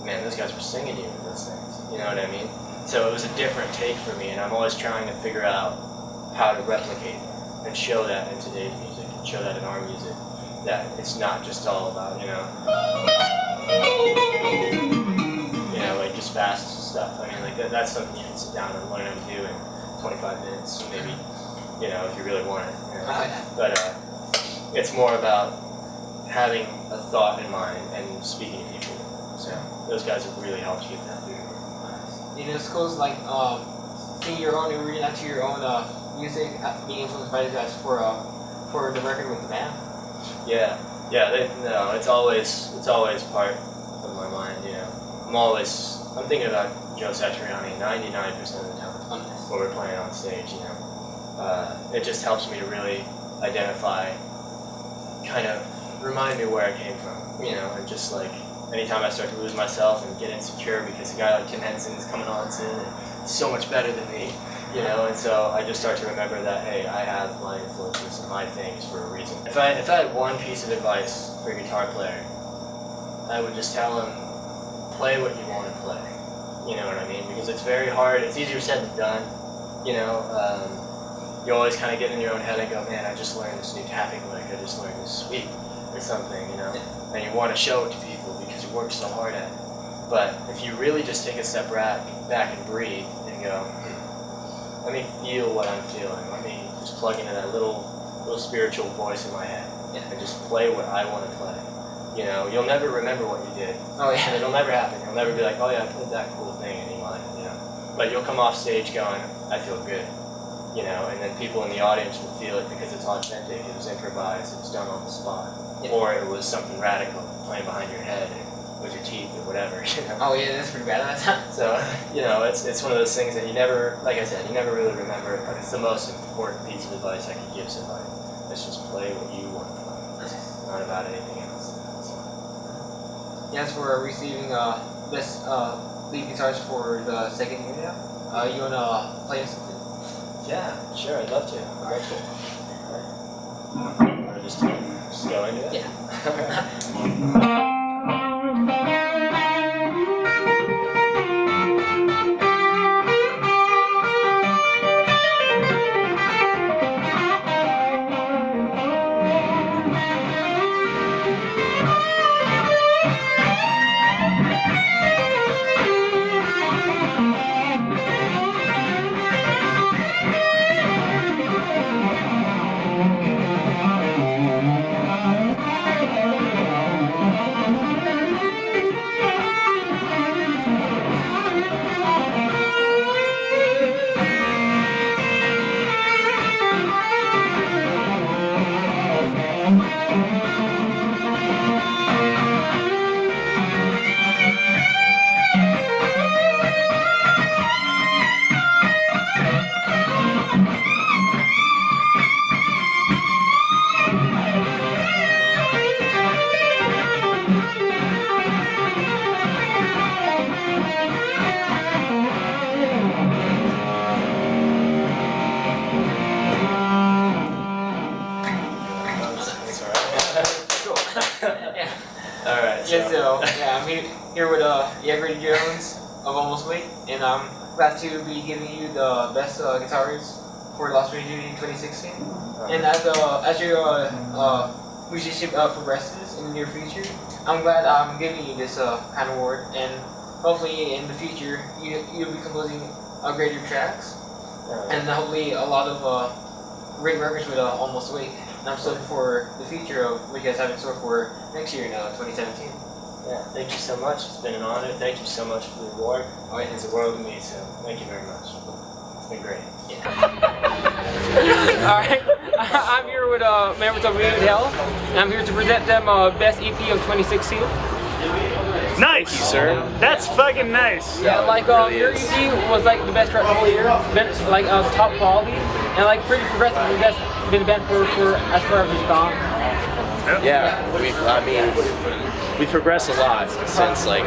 man, those guys were singing to you with those things, you know what I mean? So it was a different take for me, and I'm always trying to figure out how to replicate and show that in today's music, and show that in our music, that it's not just all about, you know, like just fast stuff. I mean, like that's something you can sit down and learn how to do in 25 minutes, maybe. You know, if you really want it. You know? But it's more about having a thought in mind and speaking to people. So those guys have really helped you get that through. You know, it's cool, like seeing your own, reading out to your own music, being influenced by these guys for the record with the band. Yeah. It's always part of my mind. You know, I'm thinking about Joe Satriani 99% of the time when we're playing on stage. You know. It just helps me to really identify, kind of remind me where I came from, you know, and just like anytime I start to lose myself and get insecure because a guy like Tim Henson is coming on soon and he's so much better than me, you know, and so I just start to remember that, hey, I have my influences and my things for a reason. If I had one piece of advice for a guitar player, I would just tell him, play what you want to play. You know what I mean? Because it's very hard. It's easier said than done. You know, you always kind of get in your own head and go, man, I just learned this new tapping lick. I just learned this sweep or something, you know? And you want to show it to people because you worked so hard at it. But if you really just take a step back and breathe and go, let me feel what I'm feeling. Let me just plug into that little spiritual voice in my head and just play what I want to play. You know, you'll never remember what you did. Oh yeah. It'll never happen. You'll never be like, oh yeah, I played that cool thing in your mind, you know. But you'll come off stage going, I feel good. You know, and then people in the audience will feel it because it's authentic, it was improvised, it was done on the spot. Yeah. Or it was something radical, playing behind your head and with your teeth or whatever, you know. Oh yeah, that's pretty bad that time. So, you know, it's one of those things that you never, like I said, you never really remember it, but it's the most important piece of advice I could give somebody. Let's just play what you want to play. It's not about anything else. So. Yes, we're receiving best lead guitarist for the second year now. You wanna play us something? Yeah, sure, I'd love to. Alright, cool. Alright. Wanna just go into it? Yeah. I'm here with Grady Jones of Almost Late, and I'm glad to be giving you the best guitarist for Lost Radio in 2016. And as your musicianship progresses in the near future, I'm glad I'm giving you this kind of award, and hopefully in the future you'll be composing greater tracks, and hopefully a lot of great records with Almost Late. And I'm so looking for the future of what you guys have in store for next year in 2017. Yeah, thank you so much. It's been an honor. Thank you so much for the award. Oh, it means the world to me, so thank you very much. It's been great. Yeah. Alright, I'm here with members of Rated Hell, and I'm here to present them Best EP of 2016. Nice! Thank you, sir. That's fucking nice. Yeah, like your EP was like the best track of the whole year, like top quality, and like pretty progressive. That's been the band for as far as it's gone. Yeah, we progressed a lot since like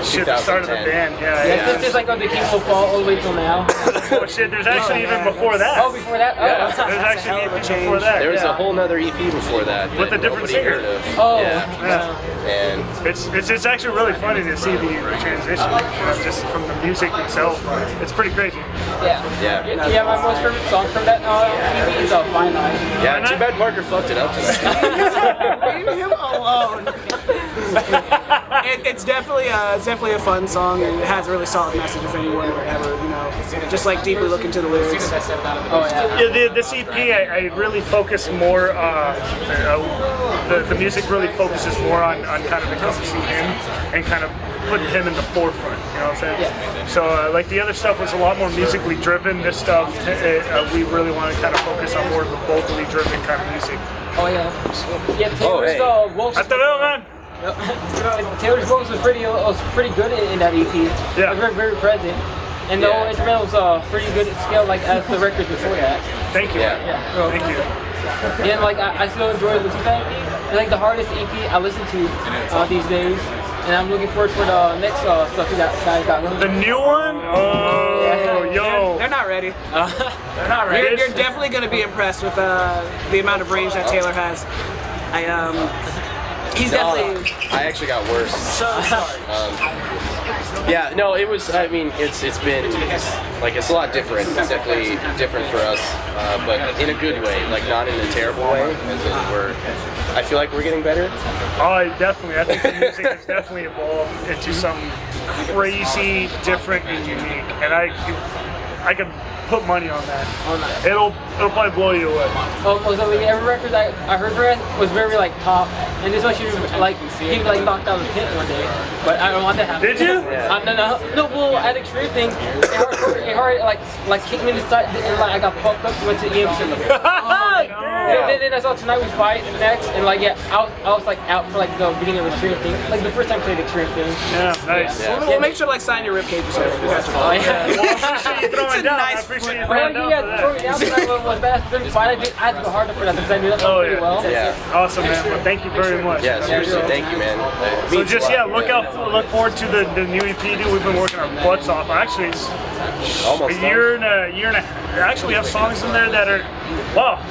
shit, the start of the band, yeah. It's just like on the Kings of Fall all the way till now. Oh shit, there's actually even before that. Oh, before that? Oh, yeah. There's actually an EP before that. There was a whole nother EP before that. With a different singer. Oh, yeah. And it's actually really funny to see the transition, just from the music itself. It's pretty crazy. Yeah. Yeah, my most favorite song from that EP is Fine Line. Yeah, too bad Parker fucked it up. Leave him alone. It's definitely a fun song, and it has a really solid message if anyone would ever, just like deeply look into the lyrics. Oh yeah. This EP, I really focus more. The music really focuses more on kind of encompassing him and kind of putting him in the forefront. You know what I'm saying? Yeah. So like the other stuff was a lot more musically driven. This stuff we really want to kind of focus on more of the vocally driven kind of music. Oh yeah. Yeah. Taylor's vocals. After that, man. Taylor's vocals was pretty good in that EP. Yeah. Very, very present. And the whole instrumental was pretty good at scale, like as the records before that. Thank you. Yeah. Thank you. And like I still enjoy listening to that. It's like the hardest EP I listen to these days. And I'm looking forward for the next stuff you guys got. The new one? Oh, yo. They're not ready. They're not ready. You're definitely going to be impressed with the amount of range that Taylor has. He's definitely. I actually got worse. So sorry. Yeah, no, it was. I mean, it's been like it's a lot different. It's definitely different for us, but in a good way, like not in a terrible way. As in I feel like we're getting better. Oh, definitely. I think the music has definitely evolved into something crazy, different, and unique. And I could put money on that. It'll probably blow you away. So every record I heard for it was very like top, and this one she like he like knocked out the pit one day, but I don't want that to happen. Did you? No. Well, at the extreme thing, it hard like kicked me to the side, and like I got fucked up, went to EMC. Then I saw Tonight We Fight next, and like I was like out for like the beginning of the extreme thing, like the first time I played extreme thing. Yeah, nice. Yeah. We'll make sure to like sign your ribcage or something. We got you. Well, I appreciate you throwing down. I appreciate you throwing down for that. I had to go harder for that because I knew that song pretty well. Yeah. Awesome, man. Well, thank you very much. Yeah, seriously, thank you, man. So just look forward to the new EP. Dude, we've been working our butts off. Actually, it's almost a year and a half. Actually, we have songs in there that are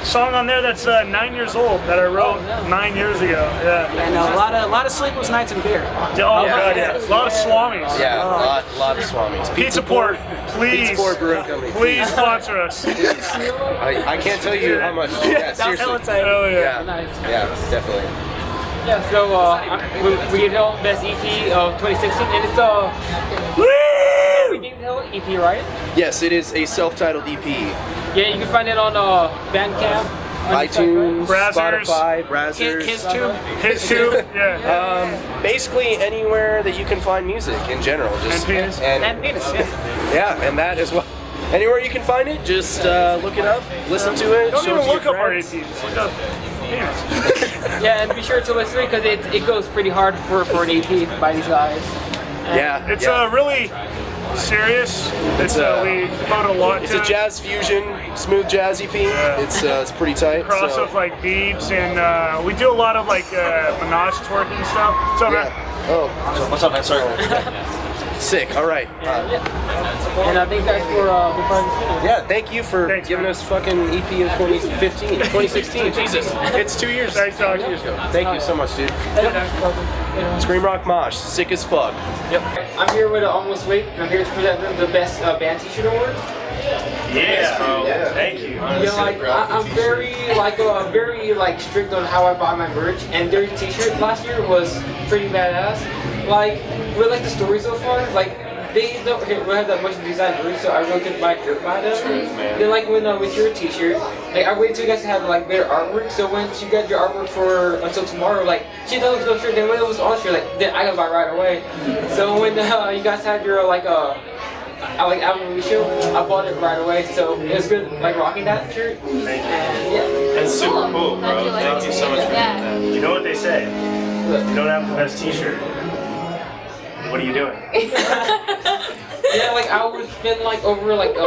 song on there that's 9 years old that I wrote 9 years ago. Yeah. And a lot of sleepless nights and beer. Oh god, yeah. A lot of swamis. Yeah, a lot of swamis. Pizza Port, please. Pizza Port Brewing Company. Please sponsor us. I can't tell you how much. Yeah, seriously. Oh yeah. Yeah, definitely. Yeah, so we gave Hill best EP of 2016, and it's we gave Hill EP, right? Yes, it is a self-titled EP. Yeah, you can find it on Bandcamp, iTunes, Brazzers. Spotify, Brazzers. His tube. Yeah. Basically anywhere that you can find music in general. Just and penis. Yeah, and that as well. Anywhere you can find it, just look it up, listen to it. Don't show even it to look your up our friends. EPs. Look up penis. Yeah, and be sure to listen because it goes pretty hard for an EP by these guys. And It's really serious. It's we devote a lot It's to a jazz fusion, smooth jazz EP. Yeah. It's pretty tight. cross so. with like beats, and we do a lot of like menage twerking stuff. So Oh, What's up, man? Sorry. sick. All right. and I think that's for Yeah, thank you for Thanks, giving man. us fucking EP of 2015, 2016. Jesus, it's 2 years. Thanks, dog. 2 years ago. Thank you so much, dude. ScreamRockMosh, sick as fuck. Yep. I'm here with Almost Wait, and I'm here to present them the best band t-shirt award. Yeah. Thank you. I'm very strict on how I buy my merch, and their t-shirt last year was pretty badass. Like, we like the story so far. Like, they don't have that much design merch, so I really couldn't buy them. Then like with your t-shirt, like I wait till you guys have like better artwork. So once you get your artwork for until tomorrow, like she doesn't look so sure. Then when it was on shirt, like then I can buy right away. So when you guys had your album release show, I bought it right away. So it was good like rocking that shirt. And yeah. That's super cool, bro. Thank you so much for doing that. You know what they say? You don't have the best t-shirt. What are you doing? Yeah, like I would spend like over like I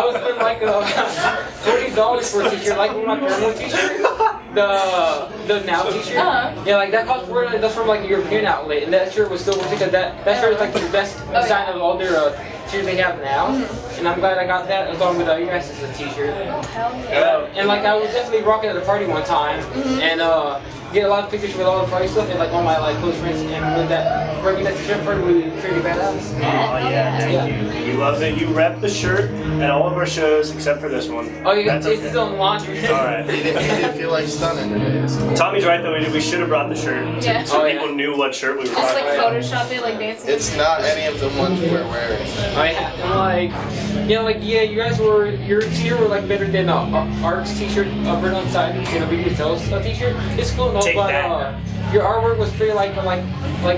would spend like $40 for a t-shirt, like with my Paramore t-shirt, the Now t-shirt. Yeah, like that cost $40. That's from like a European outlet, and that shirt was still worth it because that shirt is like the best design of all their t-shirts they have now. And I'm glad I got that along with you guys' t-shirt. And like I was definitely rocking at a party one time, and get a lot of pictures with all the party stuff and like all my like close friends, and with that wearing that t-shirt party was pretty badass. Oh yeah, thank you. You love it. You rep the shirt at all of our shows except for this one. Oh, you got his own laundry. All right. He didn't feel like stunning today. Tommy's right though. We should have brought the shirt so people knew what shirt we were Just like rocking. Photoshop it, like dancing. It's not any of the ones we're wearing. You guys your t-shirt were like better than Art's t-shirt written on side, Big Yourselves t-shirt. It's cool, no, but your artwork was pretty like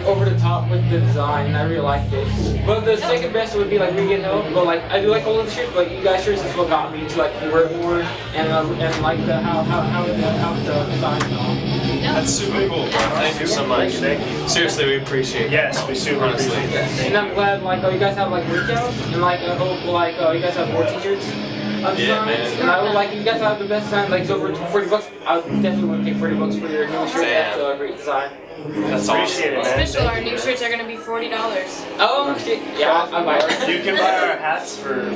over the top with the design, and I really liked it. But the second best would be like Regan Hill, but like I do like all of the shirts, but you guys shirts is what got me to like wear it more and like the how the design and all. That's super cool, bro. Thank you so much. Thank you. Seriously, we appreciate it. Yes, we super appreciate it. And I'm glad like you guys have like workouts, and like I hope like you guys have more t-shirts. Yeah, man. And I would like you guys have the best design, like it's over $40. I would definitely want to pay $40 for your new shirt. That's a great design. That's Appreciate it, man. Official, our new shirts are gonna be $40. Oh shit! Yeah, I'll buy it. You can buy our hats for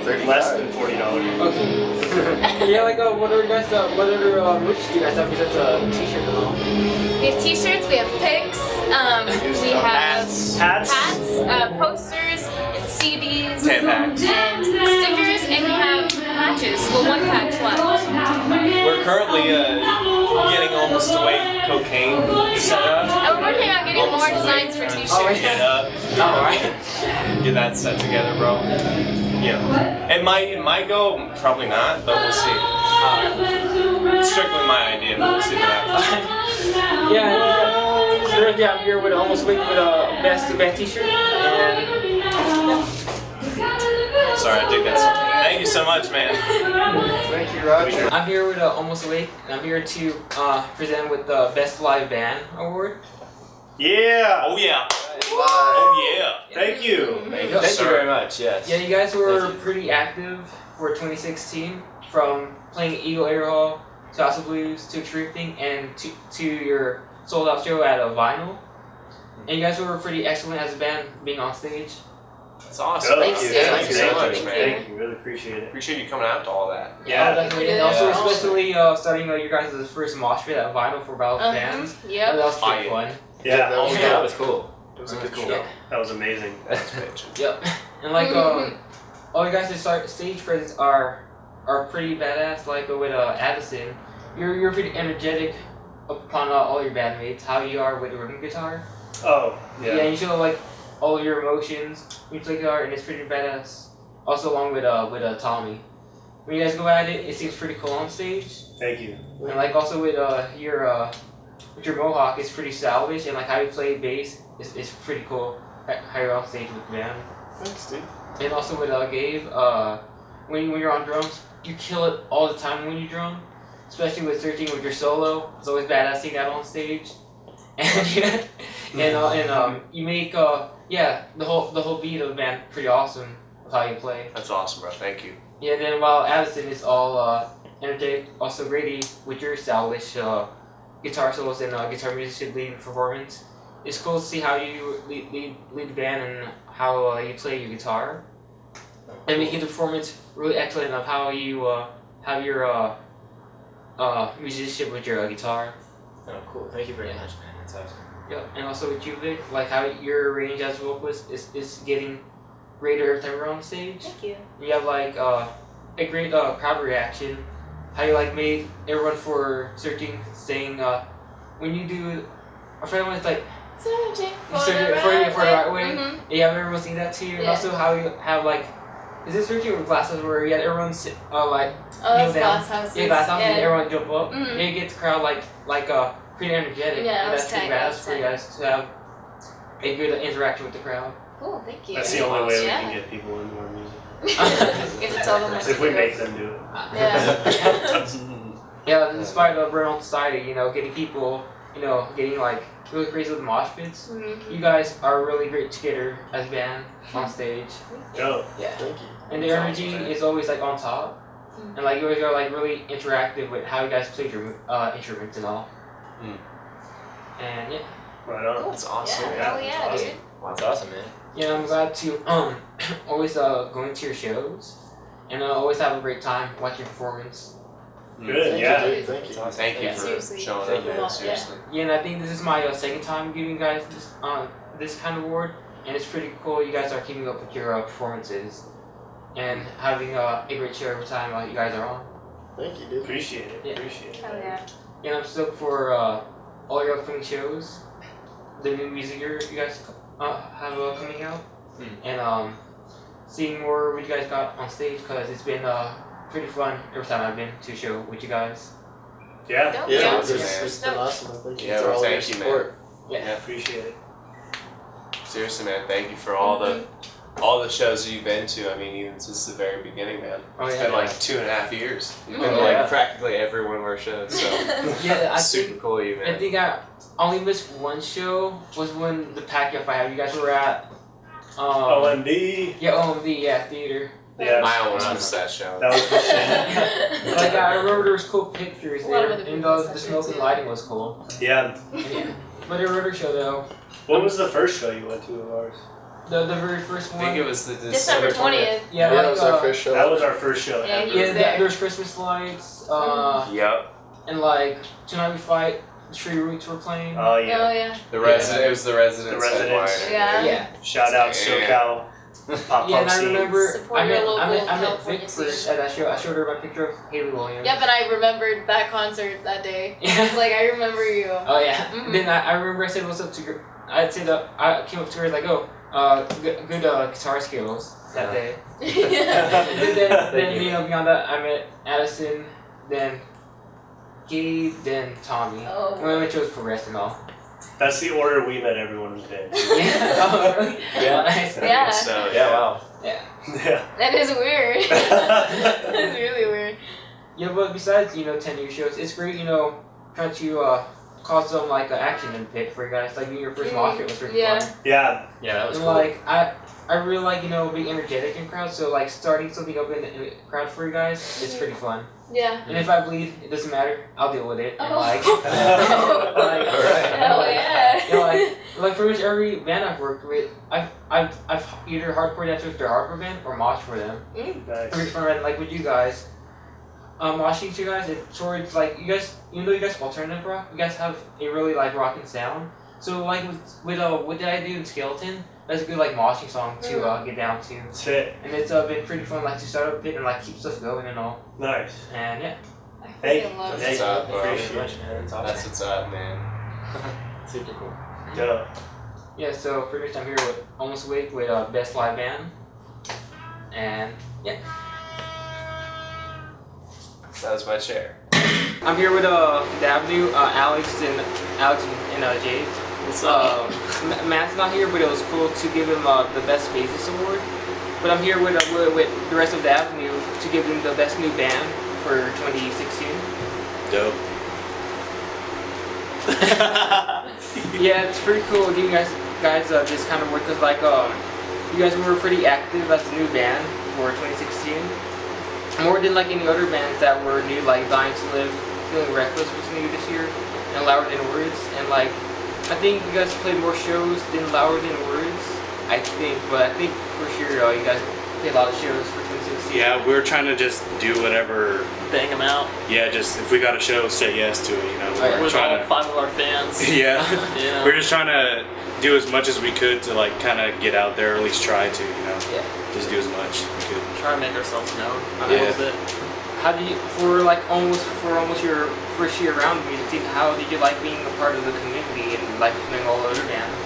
Less than $40. Okay. Yeah, like what other merch do you guys have besides a t-shirt and all? We have t-shirts, we have pics, we have hats, posters, CDs, and stickers, and we have patches. Well, one patch left. We're currently getting almost away cocaine set up. And we're working on getting more designs for t-shirts. Get up. Alright. Get that set together, bro. Yeah. It might go, probably not, but we'll see. It's strictly my idea, but we'll see what happens. Yeah, I'm here with almost week with a best band t-shirt. And sorry, I dig that song. Thank you so much, man. Thank you, Roger. I'm here with Almost Awake, and I'm here to present with the Best Live Band Award. Yeah! Oh yeah! Oh yeah! Thank you! Thank you very much, yes. Yeah, you guys were pretty active for 2016, from playing Eagle Air Hall to House of Blues to Extreme and to your sold out show at a Vinyl. And you guys were pretty excellent as a band being on stage. That's awesome. Thank you. Thank you so much, man. Thank you. Really appreciate it. Appreciate you coming out to all that. Yeah, definitely. And also especially starting your guys' first Moshpit at Vinyl for Battle fans. Yep. That was pretty fun. Yeah, that was cool. It was a good show. That was amazing. Yep. And like all you guys' stage presence are pretty badass. Like with Addison, you're pretty energetic upon all your bandmates. How you are with the rhythm guitar. Oh yeah. Yeah, you show like all your emotions when you play guitar, and it's pretty badass. Also along with Tommy. When you guys go at it, it seems pretty cool on stage. Thank you. And like also with your mohawk, it's pretty stylish, and like how you play bass is pretty cool. How you're on stage with the band. Thanks, dude. And also with Gabe, when you're on drums, you kill it all the time when you drum. Especially with Searching with your solo, it's always badass seeing that on stage. And you make the whole beat of the band pretty awesome with how you play. That's awesome, bro. Thank you. Yeah. Then while Addison is all energetic, also Grady with your stylish guitar solos and guitar musician lead performance. It's cool to see how you lead the band and how you play your guitar, and making the performance really excellent of how you have your musicianship with your guitar. oh, cool. Thank you very much, man. That's awesome. Yeah, and also with you, Vic, like how your range as a vocalist is getting greater every time you're on stage. Thank you. You have like a great crowd reaction. How you like made everyone for Searching saying when you do a friend was like Searching for the right way. Mm-hmm. Yeah, everyone saying that to you. And also how you have like is it Searching with glasses where you had everyone sit like kneel down? Glass houses. Yeah, glass houses, Yeah. and everyone jump up. Mhm. And you get the crowd pretty energetic. Yeah, and that was that's pretty tight, that badass was for you guys to have a good interaction with the crowd. Cool, thank you. That's the only way we Yeah. can get people into our music. You have to tell them what If to we do. make them do it. Yeah. Yeah, despite the Burnout Society, getting people, getting like really crazy with mosh pits. Mhm. You guys are really great together as a band on stage. Oh, Yeah. Thank you. And the energy is always like on top. And like you always are like really interactive with how you guys play your instruments and all. And yeah. right on. That's awesome. Yeah, hell yeah, dude. That's awesome, man. Yeah, I'm glad to always going to your shows and always have a great time watching performance. Good, yeah. You, dude. Thank you. Thank you Yeah. for Seriously. showing Thank up, you a man. lot, Seriously. Yeah, and I think this is my second time giving you guys this kind of award, and it's pretty cool. You guys are keeping up with your performances and having a great show every time you guys are on. Thank you, dude. Appreciate it. Yeah. Appreciate it. Hell yeah. And I'm stoked for all your upcoming shows, the new music you guys have coming out, and seeing more what you guys got on stage, because it's been pretty fun every time I've been to a show with you guys. Yeah. Dope. Yeah, Yeah. it's been awesome. Thank you Yeah, for well, all your thank you, man. support. Yeah. Appreciate it. Seriously, man. Thank you for all the shows that you've been to. I mean, even since the very beginning, man. Oh, It's yeah. been like 2.5 years. You've been Oh, like yeah. practically every one of our shows. So Yeah, I super think cool, of you, I man. think I only missed one show was when the Pacquiao fight. You guys were at OMD. Yeah, OMD, yeah, theater. Yeah. I almost missed that show. That was the shit. Like I remember there was cool pictures A lot of there, other and people the said smoke that and too. lighting was cool. Yeah. Yeah. But the rotor show though, What was the first show you went to of ours? The very first one. I think it was the December 20th. Yeah, that like, was our first show. That was our first show. Yeah, he Yeah, was there. there's Christmas lights. Yep. And like Tonight We Fight. The Tree Roots were playing. Oh yeah. Oh yeah. The resident. It was the residents. The residents. Yeah. Yeah. Shout out SoCal. Pop Yeah, and I scene. remember Support I your met local Vic California first scene. at that show. I showed her my picture of Haley Williams. Yep, and I remembered that concert that day. Yeah. Like I remember you. Oh yeah. Mhm. Then I remember I said what's up to her. I said I came up to her like, oh, good guitar skills that day. then beyond that I met Addison, then Gabe, then Tommy. Oh. Well, we chose progress and all. That's the order we met everyone in the band. Yeah. Oh, really? Yeah. Nice. Yeah. So yeah, wow. Yeah. Yeah. That is weird. That's really weird. Yeah, but besides 10-year shows, it's great trying to cause some like action in pit for you guys. Like being your first mosh pit was really Yeah. fun. Yeah. Yeah, that was And cool. like I really like being energetic in crowds. So like starting something up in the crowd for you guys, it's pretty fun. Yeah. And if I bleed, it doesn't matter. I'll deal with it. And Oh. like, Hell yeah. like pretty much every band I've worked with, I've either hardcore danced with their hardcore band or mosh for them. Nice. Pretty fun, and like with you guys, moshing to you guys, it's towards like you guys, even though you guys alternative rock, you guys have a really like rocking sound. So like with what did I do in Skeleton? That's a good like moshing song to get down to. That's it. And it's been pretty fun like to start up a bit and like keep stuff going and all. Nice. And yeah. Hey, love That's what's up, bro. Appreciate it, man. It's awesome. That's what's up, man. Super cool. Duh. Yeah, so pretty much I'm here with Almost Awake with Best Live Band. And yeah. That was my chair. I'm here with the Avenue, Alex and Jade. What's up? Matt's not here, but it was cool to give him the Best Bassist Award. But I'm here with the rest of the Avenue to give him the Best New Band for 2016. Dope. Yeah, it's pretty cool giving you guys this kind of work because like you guys were pretty active as a new band for 2016. More than like any other bands that were new, like Dying to Live, Feeling Reckless was new this year, and Louder Than Words. And like I think you guys played more shows than Louder Than Words. I think for sure you guys played a lot of shows for 2016. Yeah, we're trying to just do whatever. Bang them out. Yeah, just if we got a show, say yes to it. We're With trying all 5 of our fans. Yeah, Yeah. we're just trying to do as much as we could to like kind of get out there, or at least try to. Yeah. Just do as much as we could. Try to make ourselves known a Yeah. little bit. How did you for almost your first year around the music team? How did you like being a part of the community and like knowing all the other bands?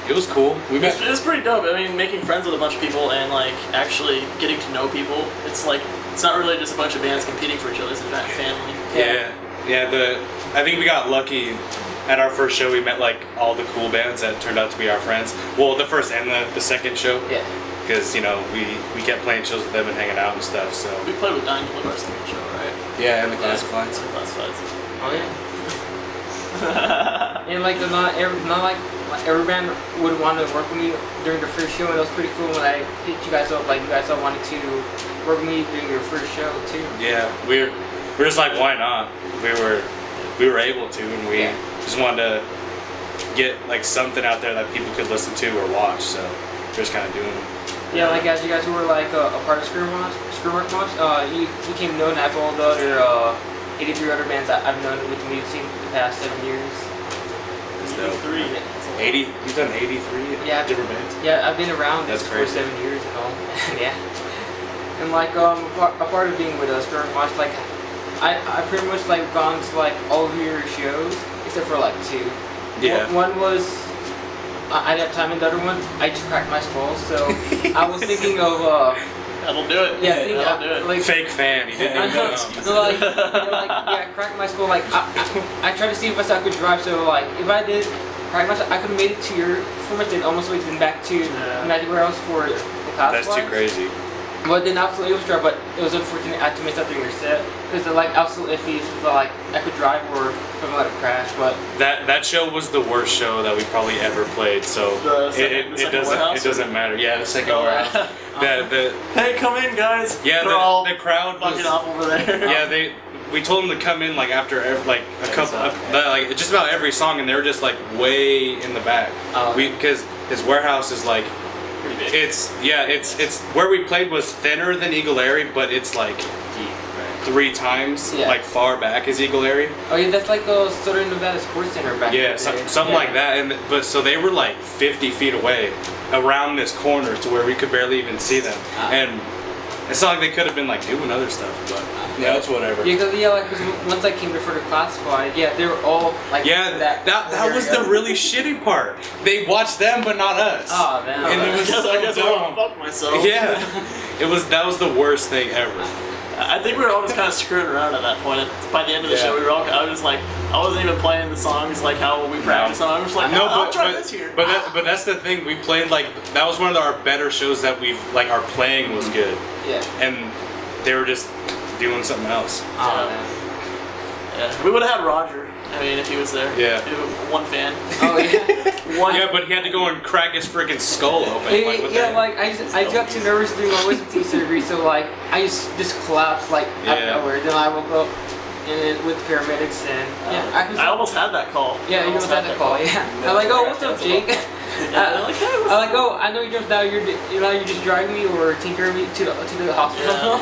It was cool. We met. It's pretty dope. I mean, making friends with a bunch of people and like actually getting to know people. It's like it's not really just a bunch of bands competing for each other. It's a giant family. Yeah. I think we got lucky. At our first show, we met like all the cool bands that turned out to be our friends. Well, the first and the second show. Yeah. Because we kept playing shows with them and hanging out and stuff. So. We played with Dying to Live our second show, right? Yeah, and the Classifieds. Oh yeah. And like not every band would want to work with me during the first show, and it was pretty cool when I hit you guys up. Like you guys all wanted to work with me during your first show too. Yeah, we're just like, why not? We were able to, and we just wanted to get like something out there that people could listen to or watch. So we're just kind of doing it. Yeah, like as you guys were like a part of ScreamRockMosh, you became known as all the other 83 other bands that I've known with the music scene for the past 7 years. That's dope. 80. You've done 83 different bands. Yeah, I've been around That's this crazy. for 7 years and all. Yeah. And like a part of being with us ScreamRockMosh, like I pretty much like gone to like all of your shows except for like 2. Yeah. One was at that time, and the other one I just cracked my skull. So I was thinking of that'll do it. Yeah, that'll do it. Like fake fan. He didn't even know. So like, I cracked my skull. Like I tried to see if I could drive. So like if I did crack my skull, I could have made it to your performance and almost went back to Magic Warehouse for the class. That's too crazy. But then absolutely it was drive, but it was unfortunate I had to miss that during your set because like absolutely iffy. So like I could drive or something like a crash, but That show was the worst show that we probably ever played. So it doesn't matter. Yeah, the second warehouse. Hey, come in, guys. Yeah, They're all the crowd was fucking off over there. Yeah, we told them to come in like after like a couple, like just about every song, and they were just like way in the back. Because his warehouse is like pretty big. It's where we played was thinner than Eagle Airy, but it's like 3 times like far back as Eagle Airy. Oh yeah, that's like the Southern Nevada Sports Center back. Yeah, something like that. But so they were like 50 feet away, around this corner to where we could barely even see them. And it's not like they could have been like doing other stuff, but it's whatever. Yeah, cause once I came before the classified, they were all like that was the really shitty part. They watched them, but not us. Oh man. And it was so I guess I dumb. want to fuck myself. Yeah, that was the worst thing ever. I think we were all just kind of screwing around at that point. By the end of the show, we were all. I was like, I wasn't even playing the songs like how we practiced on. I was like, I'll try this here. But that's the thing. We played like that was one of our better shows that we've like our playing was good. Yeah. And they were just doing something else. Oh man. Yeah. We would have had Roger. I mean, if he was there. Yeah. One fan. Oh yeah. Yeah, but he had to go and crack his freaking skull open. I got too nervous doing my wisdom teeth surgery, so like I just collapsed like out of nowhere. Then I woke up and with the paramedics and I almost had that call. Yeah, you almost had that call. Yeah. I'm like, oh, what's up, Jake? I'm like, oh, I know you're just now. You're just driving me or taking me to the hospital.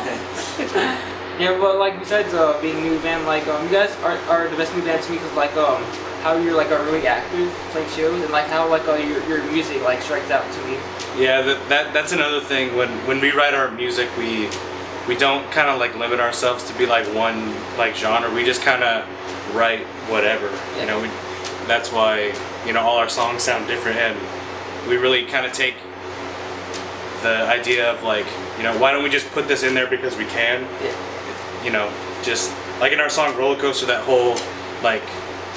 Yeah. Yeah, but like besides being a new band, like you guys are the best new band to me because like how you're like are really active playing shows and like how like your music like strikes out to me. Yeah, that's another thing. When we write our music, we don't kind of like limit ourselves to be like one like genre. We just kind of write whatever. Yeah. You know, that's why all our songs sound different, and we really kind of take the idea of like why don't we just put this in there because we can. Yeah. Just like in our song Roller Coaster, that whole like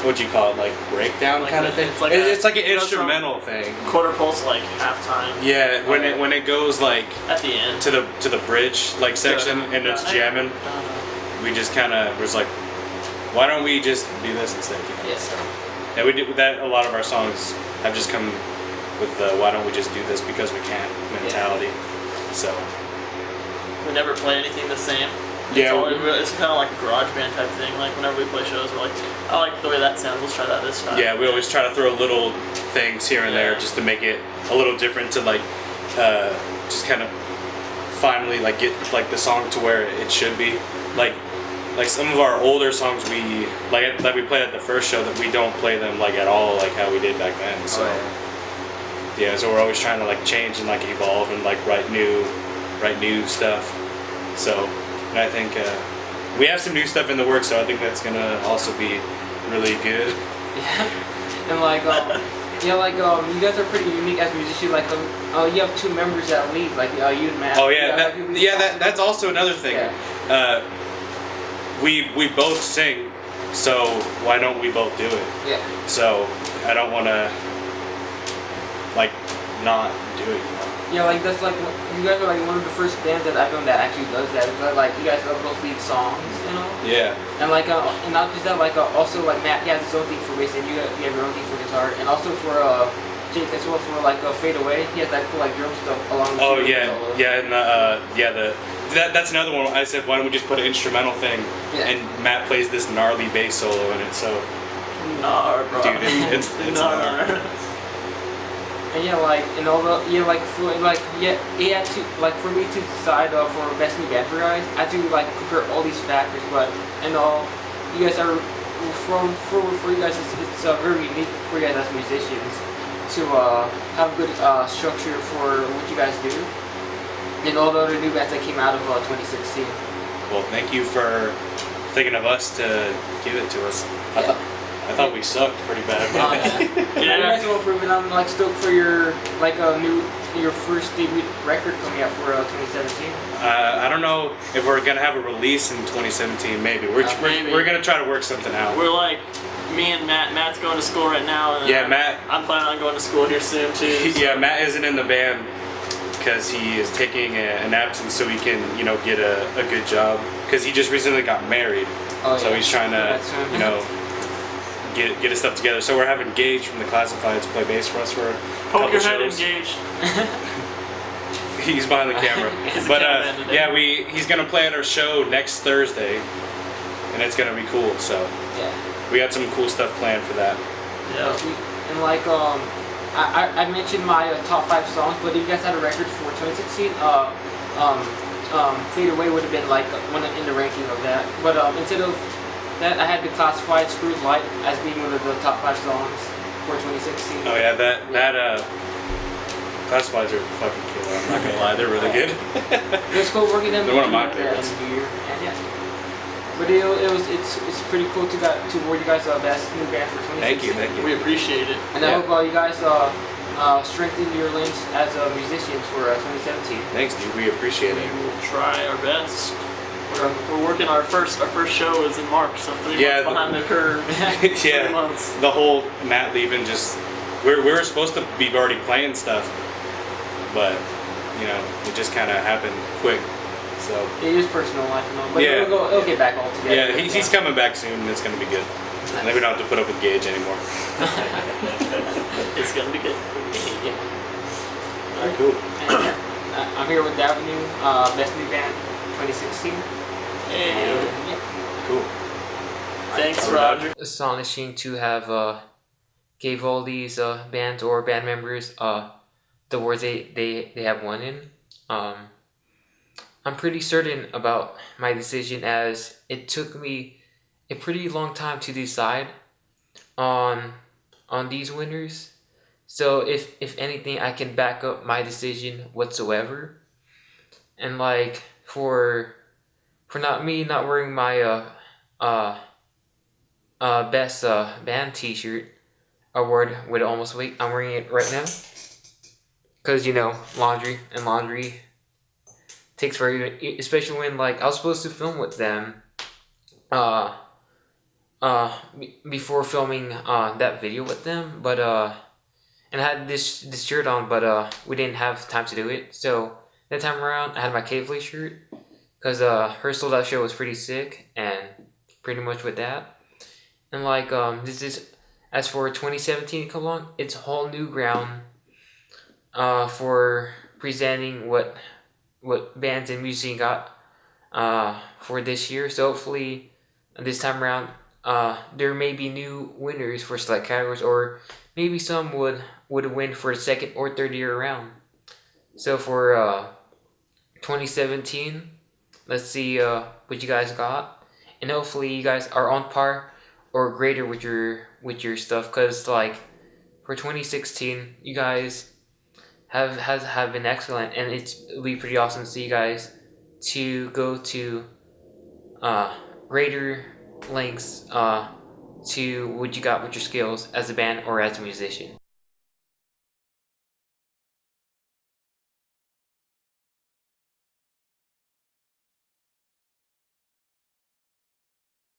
what'd you call it, like breakdown kind of thing. It's like an instrumental thing. Quarter pulse like halftime. Yeah, when it goes like at the end to the bridge like section and it's jamming, we just kind of was like, why don't we just do this instead? Yes. Yeah, we do that. A lot of our songs have just come with the why don't we just do this because we can mentality. So we never play anything the same. It's kind of like a garage band type thing. Like whenever we play shows, we're like, I like the way that sounds. Let's try that this time. Yeah, we always try to throw little things here and there just to make it a little different to like, just kind of finally like get like the song to where it should be. Like some of our older songs we we played at the first show that we don't play them like at all like how we did back then. So so we're always trying to like change and like evolve and like write new stuff. So. And I think we have some new stuff in the works, so I think that's gonna also be really good. Yeah, and like you guys are pretty unique as musicians. Like you have 2 members that lead, like you and Matt. Oh yeah, that's also another thing. Yeah. We both sing, so why don't we both do it? Yeah. So I don't want to like not do it. Yeah, like that's like you guys are like one of the first bands that I've known that actually does that. But like you guys both lead songs, Yeah. And like and not just that, like also like Matt he has his own thing for bass, and you have your own thing for guitar, and also for Jake as well for like Fade Away. He has that cool like drum stuff along. Oh yeah, and that's another one. I said why don't we just put an instrumental thing, and Matt plays this gnarly bass solo in it. So. Dude, it's gnarly. And he had to like for me to decide for best new band for guys. I had to like compare all these factors, but you guys are for you guys it's very unique for you guys as musicians to have good structure for what you guys do, and all the other new bands that came out of 2016. Well, thank you for thinking of us to give it to us. I thought we sucked pretty bad. You guys will prove it. I'm like stoked for your first debut record coming out for 2017. I don't know if we're gonna have a release in 2017. Maybe we're gonna try to work something out. We're like me and Matt's going to school right now. And Matt. I'm planning on going to school here soon too. Yeah, Matt isn't in the band because he is taking an absence so he can get a good job because he just recently got married. So he's trying to get his stuff together. So we're having Gage from the Classifieds play bass for us for a couple your shows. Head engaged. He's behind the camera. But he's gonna play at our show next Thursday, and it's gonna be cool. So we got some cool stuff planned for that. Yeah. And like I mentioned my top 5 songs, but if you guys had a record for 2016, Fade Away would have been like one in the ranking of that. But instead of that, I had to classify Screwed Light as being one of the top 5 songs for 2016. Oh yeah, that classifieds are fucking killer. I'm not gonna lie, they're really good. It was cool working them. They're one of my favorites. And yeah. But it's pretty cool to award you guys the best new band for 2016. Thank you. We appreciate it. And I hope you guys strengthen your links as musicians for 2017. Thanks, dude. We appreciate it. We will try our best. We're working our first show is in March, so 3 months behind the curve. 3 months. The whole Matt leaving just we were supposed to be already playing stuff, but it just kind of happened quick. So it is personal life, but it'll get back all together. Yeah, he's coming back soon, and it's gonna be good. And then we don't have to put up with Gage anymore. It's gonna be good. Yeah. Alright, cool. I'm here with Avenue, Best New Band 2016. Hey. Cool. Thanks, Roger. Astonishing to have gave all these bands or band members the awards they have won in. I'm pretty certain about my decision, as it took me a pretty long time to decide on these winners. So if anything, I can back up my decision whatsoever. And like for not wearing my best band T-shirt award with Almost Wait, I'm wearing it right now. Cause laundry takes forever, especially when like I was supposed to film with them before filming that video with them, but and I had this shirt on, but we didn't have time to do it. So that time around I had my Cavely shirt, because her sold out show was pretty sick, and pretty much with that. And like this is, as for 2017 come along, it's a whole new ground for presenting what bands and music got for this year. So hopefully this time around there may be new winners for select categories, or maybe some would win for the second or third year around. So for 2017, let's see what you guys got, and hopefully you guys are on par or greater with your stuff, because like for 2016 you guys have been excellent, and it'll be pretty awesome to see you guys to go to greater lengths to what you got with your skills as a band or as a musician.